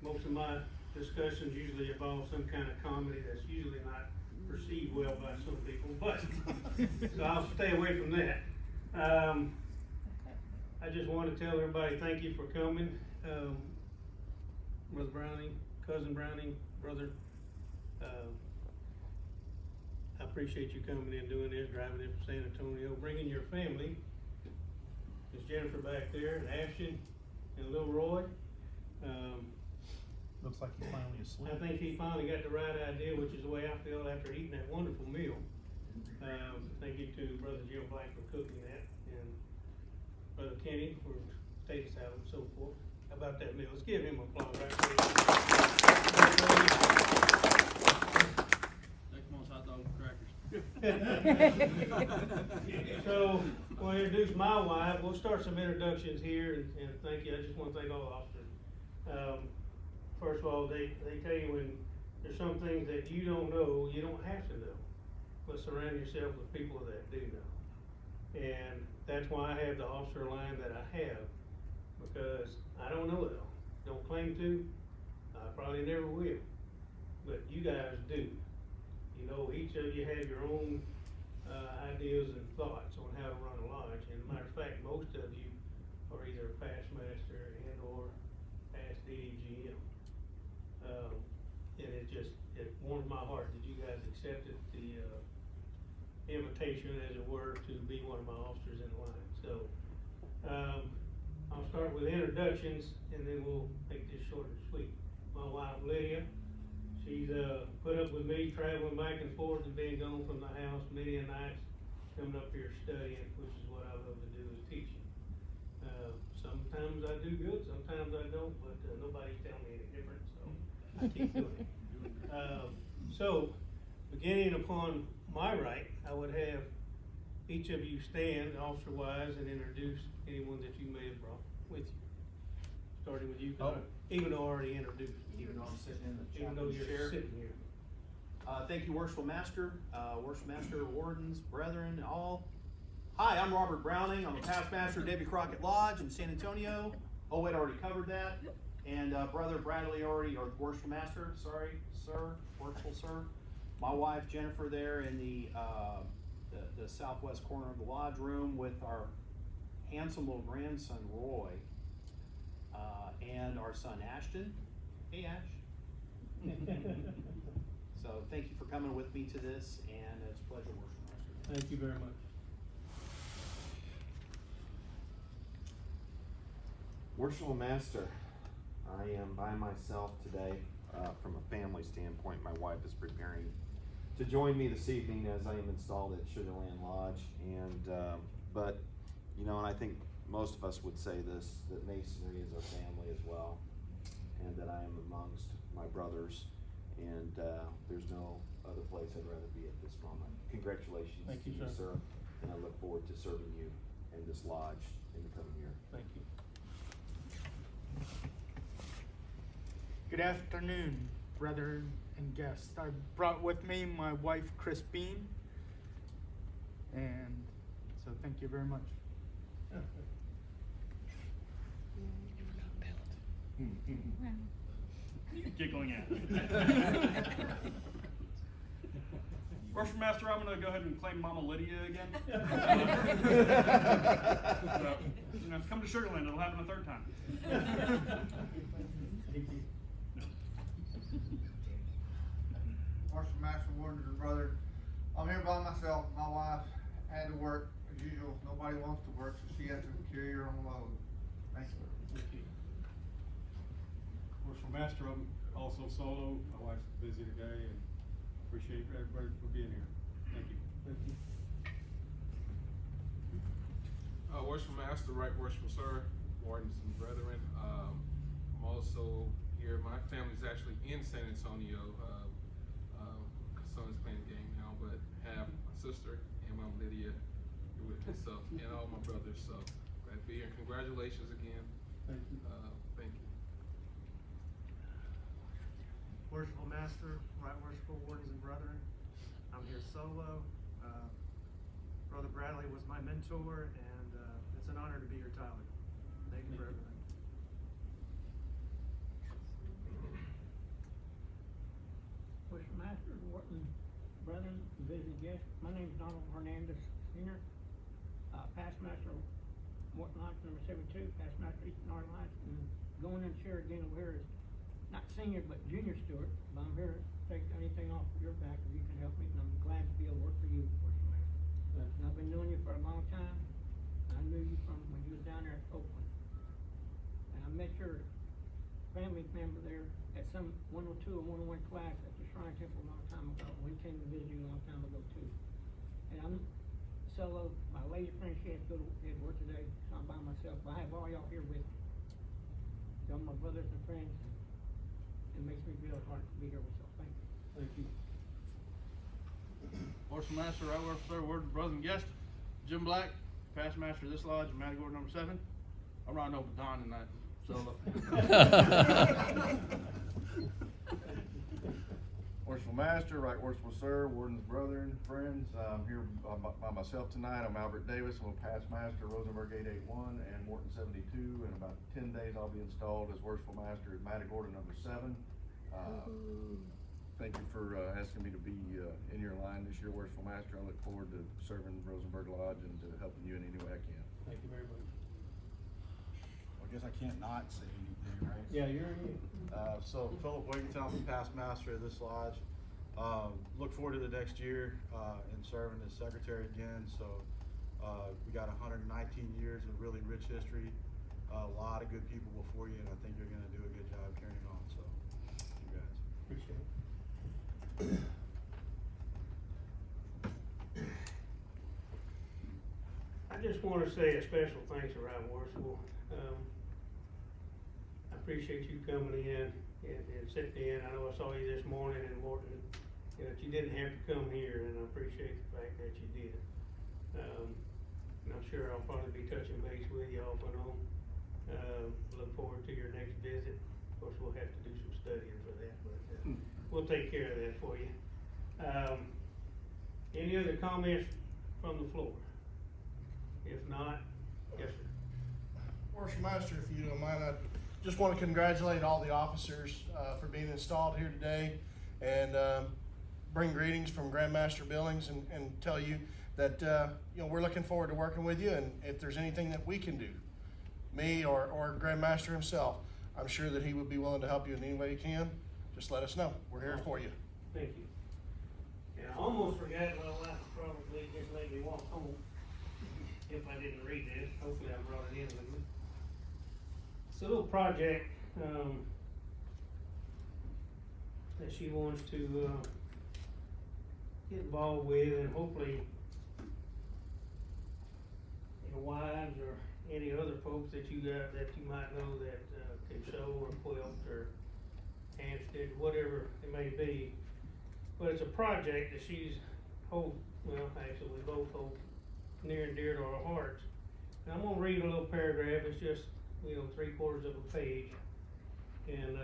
most of my discussions usually involve some kind of comedy that's usually not perceived well by some people, but so I'll stay away from that. I just want to tell everybody thank you for coming. Brother Browning, Cousin Browning, brother, I appreciate you coming in, doing this, driving in from San Antonio, bringing your family. There's Jennifer back there, and Ashton, and little Roy. Looks like he's finally asleep. I think he finally got the right idea, which is the way I feel after eating that wonderful meal. Thank you to Brother Jim Black for cooking that, and Brother Kenny for potato salad and so forth. How about that meal? Let's give him an applause right there. Next month's hot dogs and crackers. So, we'll introduce my wife. We'll start some introductions here, and thank you. I just want to thank all the officers. First of all, they tell you when there's some things that you don't know, you don't have to know. But surround yourself with people that do know. And that's why I have the officer line that I have, because I don't know it all. Don't claim to. I probably never will. But you guys do. You know, each of you have your own ideas and thoughts on how to run a lodge. And as a matter of fact, most of you are either a past master and or past DDGM. And it warmed my heart that you guys accepted the, invitation, as it were, to be one of my officers in the line. So, I'll start with introductions, and then we'll make this short and sweet. My wife Lydia, she's put up with me traveling back and forth and being gone from the house many a nights, coming up here studying, which is what I love to do, is teaching. Sometimes I do good, sometimes I don't, but nobody's telling me any different, so I keep doing it. So, beginning upon my right, I would have each of you stand officer-wise and introduce anyone that you may have brought with you. Starting with you, even though I already introduced. Even though I'm sitting in the Even though chaplain's you're chair. sitting here. Thank you, Worshipful Master, wardens, brethren, and all. Hi, I'm Robert Browning. I'm a past master of Davy Crockett Lodge in San Antonio. Oh, wait, I already covered that. And Brother Bradley already, or Worshipful Master, sorry, sir, Worshipful Sir. My wife Jennifer there in the southwest corner of the lodge room with our handsome little grandson Roy, and our son Ashton. Hey, Ash. So thank you for coming with me to this, and it's a pleasure, Worshipful Master. Thank you very much. Worshipful Master, I am by myself today. From a family standpoint, my wife is preparing to join me this evening as I am installed at Sugarland Lodge. And but you know, and I think most of us would say this, that Masonry is our family as well, and that I am amongst my brothers. And there's no other place I'd rather be at this moment. Congratulations. Thank you, to sir. And I look forward to serving you in this lodge in the coming year. Thank you. Good afternoon, brethren and guests. I brought with me my wife, Crispine, and so thank you very much. Giggling at. Worshipful Master, I'm going to go ahead and claim Mama Lydia again. So, you know, come to Sugarland, it'll happen a third time. Worshipful Master, wardens and brother, I'm here by myself. My wife had to work as usual. Nobody wants to work, so she has to carry her own load. Thank you. Worshipful Master, I'm also solo. My wife's busy today, and appreciate everybody for being here. Thank you. Worshipful Master, Right Worshipful Sir, wardens and brethren. I'm also here. My family's actually in San Antonio. My son is playing the game now, but have my sister and Mom Lydia here with me, so, and all my brothers. So glad to be here. Congratulations again. Thank you. Thank you. Worshipful Master, Right Worshipful Wardens and Brethren, I'm here solo. Brother Bradley was my mentor, and it's an honor to be your Tyler. Thank you for everything. Worshipful Master, Wharton, brethren, and visiting guests. My name is Donald Hernandez Sr., past master of Morton Lodge number 72, past master Eastern Northern Lodge, and going in chair again over here is not senior but junior steward. But I'm here to take anything off your back if you can help me, and I'm glad to be able to work for you, Worshipful Master. And I've been knowing you for a long time. I knew you from when you was down there at Oakland, and I met your family member there at some 102 or 101 class at the Shrine Temple a long time ago. We came to visit you a long time ago too. And I'm solo. My lady friend, she has to go to work today, so I'm by myself. But I have all y'all here with me. Y'all my brothers and friends. It makes me feel hard to be here with y'all. Thank you. Thank you. Worshipful Master, Right Worshipful Sir, word brothers and guests. Jim Black, past master of this lodge, Matagorda number 7. I'm riding over Don tonight, solo. Worshipful Master, Right Worshipful Sir, wardens, brethren, friends. I'm here by myself tonight. I'm Albert Davis. I'm a past master, Rosenberg 881 and Morton 72. In about 10 days, I'll be installed as Worshipful Master at Matagorda number 7. Thank you for asking me to be in your line this year, Worshipful Master. I look forward to serving Rosenberg Lodge and to helping you in any way I can. Thank you very much. guess I can't not say anything, right? Yeah, you're in. So Philip Wigginton, I'm the past master of this lodge. Look forward to the next year and serving as secretary again. So we got 119 years of really rich history, a lot of good people before you, and I think you're going to do a good job carrying on. So, you guys. Appreciate it. I just want to say a special thanks to Ryan Worshipful. I appreciate you coming in and sitting in. I know I saw you this morning in Morton, that you didn't have to come here, and I appreciate the fact that you did. And I'm sure I'll probably be touching base with you off and on. Look forward to your next visit. Of course, we'll have to do some studying for that, but we'll take care of that for you. Any other comments from the floor? If not, yes, sir. Worshipful Master, if you don't mind, I just want to congratulate all the officers for being installed here today, and bring greetings from Grandmaster Billings, and tell you that we're looking forward to working with you, and if there's anything that we can do, me or Grandmaster himself, I'm sure that he would be willing to help you in any way he can. Just let us know. We're here for you. Thank you. And I almost forgot, my wife probably just let me walk home if I didn't read this. Hopefully I brought it in with me. It's a little project that she wants to get involved with, and hopefully your wives or any other folks that you got that you might know that can sew or quilt or hand stitch, whatever it may be. But it's a project that she's actually we both hold near and dear to our hearts. And I'm gonna read a little paragraph. It's just 3/4 of a page, and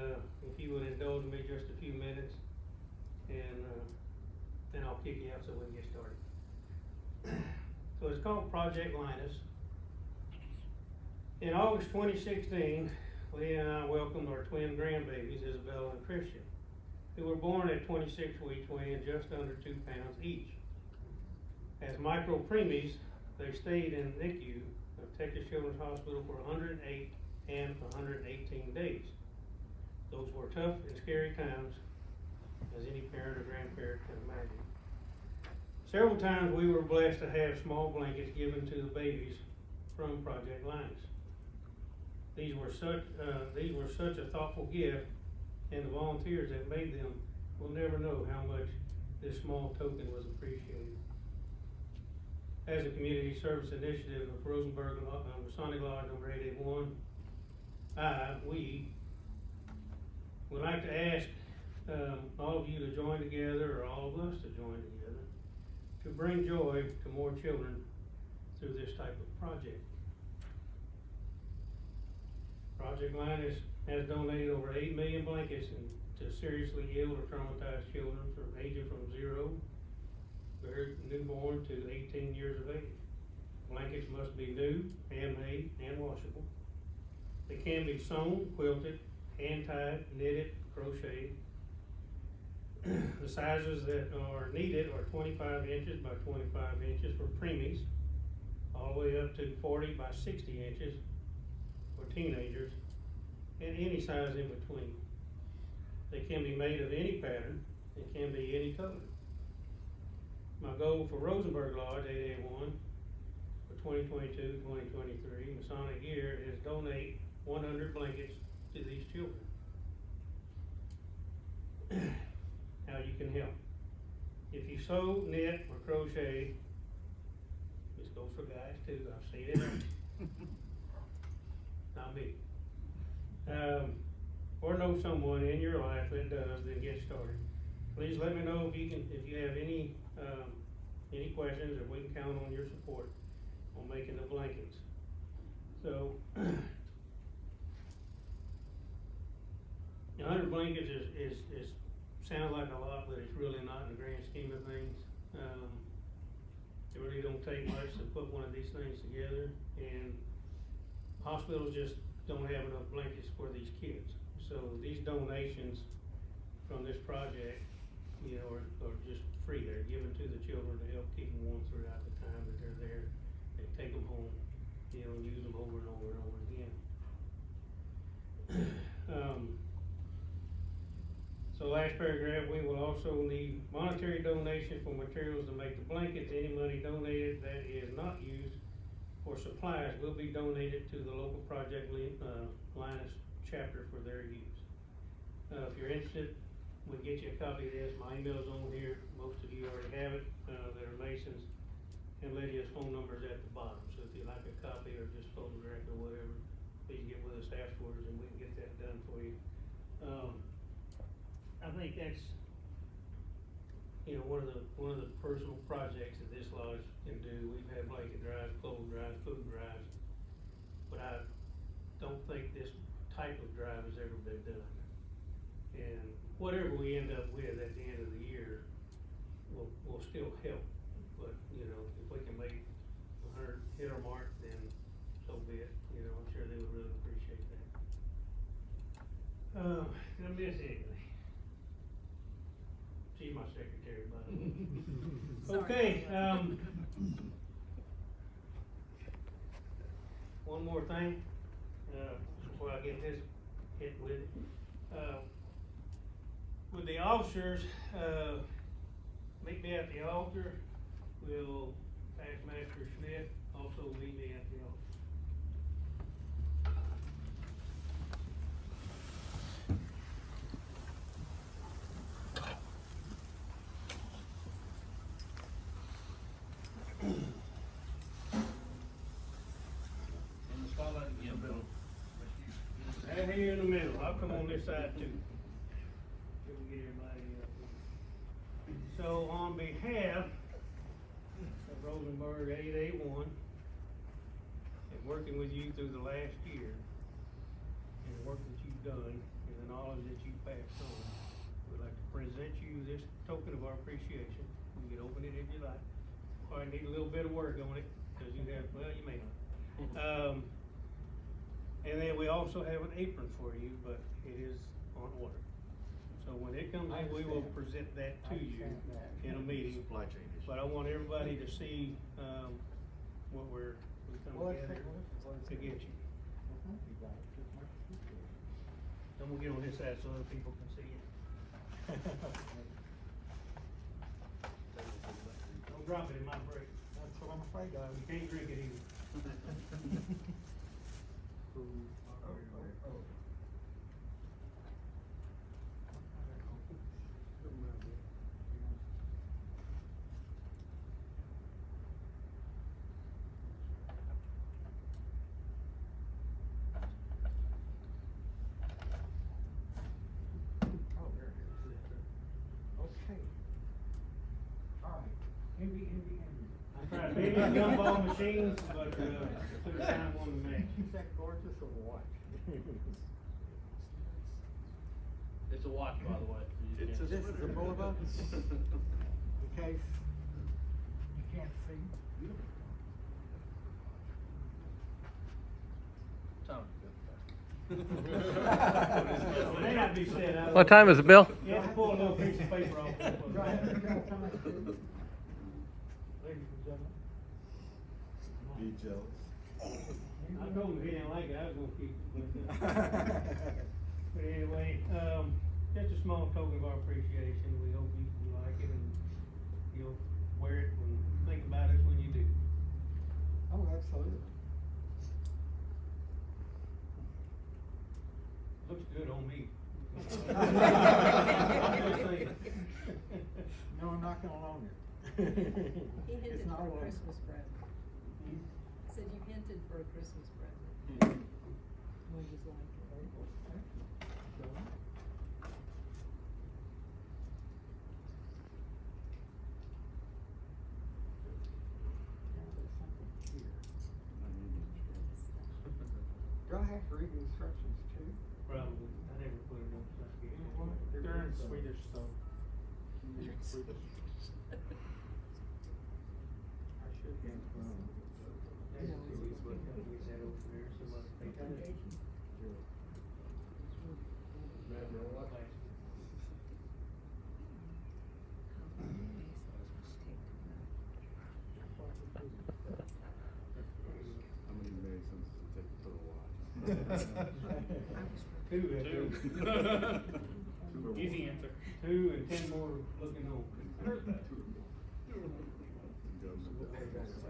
if you would indulge me just a few minutes, and then I'll kick you out so we can get started. So it's called Project Linus. In August 2016, Leah and I welcomed our twin grandbabies, Isabella and Christian, who were born at 26 weeks, weighing just under 2 pounds each. As micro preemies, they stayed in NICU of Texas Children's Hospital for 108 and 118 days. Those were tough and scary times, as any parent or grandparent can imagine. Several times we were blessed to have small blankets given to the babies from Project Linus. These were such a thoughtful gift, and the volunteers that made them will never know how much this small token was appreciated. As a community service initiative of Rosenberg Masonic Lodge No. 881, we would like to ask all of you to join together, or all of us to join together, to bring joy to more children through this type of project. Project Linus has donated over 8 million blankets to seriously ill or traumatized children aging from 0, very newborn, to 18 years of age. Blankets must be new, handmade, and washable. They can be sewn, quilted, hand-tied, knitted, crocheted. The sizes that are needed are 25 inches by 25 inches for preemies, all the way up to 40 by 60 inches for teenagers, and any size in between. They can be made of any pattern and can be any color. My goal for Rosenberg Lodge 881 for 2022-2023 Masonic Year is donate 100 blankets to these children. How you can help. If you sew, knit, or crochet, this goes for guys too, I've seen it. Not me. Or know someone in your life that does, then get started. Please let me know if you have any questions, or we can count on your support on making the blankets. So 100 blankets is sounds like a lot, but it's really not in the grand scheme of things. It really don't take much to put one of these things together, and hospitals just don't have enough blankets for these kids. So these donations from this project, are just free. They're given to the children to help keep them warm throughout the time that they're there. They take them home, and use them over and over and over again. So last paragraph, we will also need monetary donation for materials to make the blankets. Any money donated that is not used for supplies will be donated to the local Project Linus chapter for their use. If you're interested, we'll get you a copy of this. My email's on here. Most of you already have it, that are Masons. And Lydia's phone number's at the bottom. So if you'd like a copy or just photograph or whatever, please get with us afterwards and we can get that done for you. I think that's, one of the personal projects that this lodge can do. We've had blanket drives, clothes drives, food drives, but I don't think this type of drive has ever been done. And whatever we end up with at the end of the year will still help. But, if we can make 100 hit our mark, then so be it. I'm sure they would really appreciate that. Did I miss anything? She's my secretary, by the way. Okay, one more thing, before I get this hit with it. With the officers, meet me at the altar. Will Past Master Smith also meet me at the altar? Right here in the middle. I'll come on this side too. We'll get everybody up. So on behalf of Rosenberg 881, and working with you through the last year, and the work that you've done, and the knowledge that you've passed on, we'd like to present you this token of our appreciation. You can open it if you like. Probably need a little bit of work on it, because you have, well, you may not. And then we also have an apron for you, but it is on order. So when it comes in, we will present that to you in a meeting. Supply chain issue. But I want everybody to see, what we come together to get you. Then we'll get on this side so other people can see it. Don't drop it in my break. That's what I'm afraid of. You can't drink it either. Okay. All right. Henry. I tried many gumball machines, but, took time on the match. Is that gorgeous or what? It's a watch, by the way. This is a boulevard? In case you can't see. May not be said out of What time is it, Bill? You have to pull a little piece of paper off. Ladies and gentlemen. Be jealous. I told him if he didn't like it, I was gonna keep it. But anyway, just a small token of our appreciation. We hope you like it and you'll wear it and think about us when you do. Oh, absolutely. Looks good on me. No, I'm not gonna loan it. He hinted It's not for a loan. Christmas present. I said you hinted for a Christmas present. What was like? Do I have to read the instructions too? Probably. I never put it on. They're in Swedish, so. I should get How many Masons does it take to put a watch? Two. Easy answer. 2 and 10 more looking on.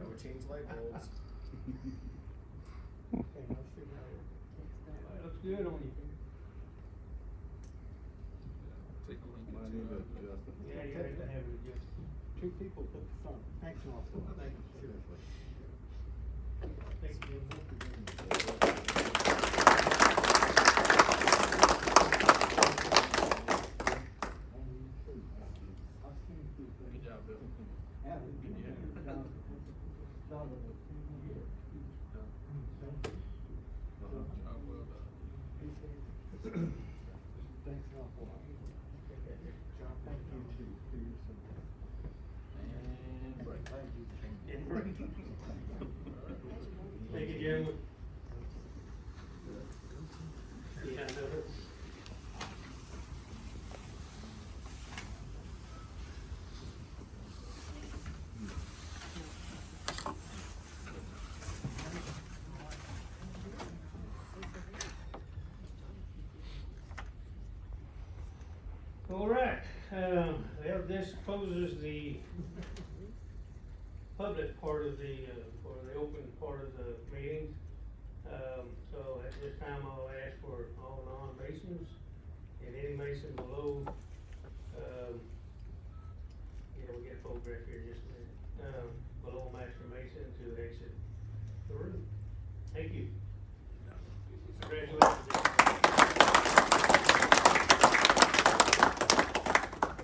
We change light bulbs. Looks good on you. Take a look Might at need you. to adjust it. Yeah, you have to have it adjusted. 2 people put the phone, thanks off the line. Thank you. Seriously. Thank you. Good job, Bill. Job well done. Thanks an awful lot. John, thank you too for your support. And break. And break. Thank you, gentlemen. Yeah, I know. All right, well, this closes the public part of the, or the open part of the meeting. So at this time, I'll ask for all non-masons and any mason below, we'll get a photograph here in just a minute, below Master Mason to exit the room. Thank you.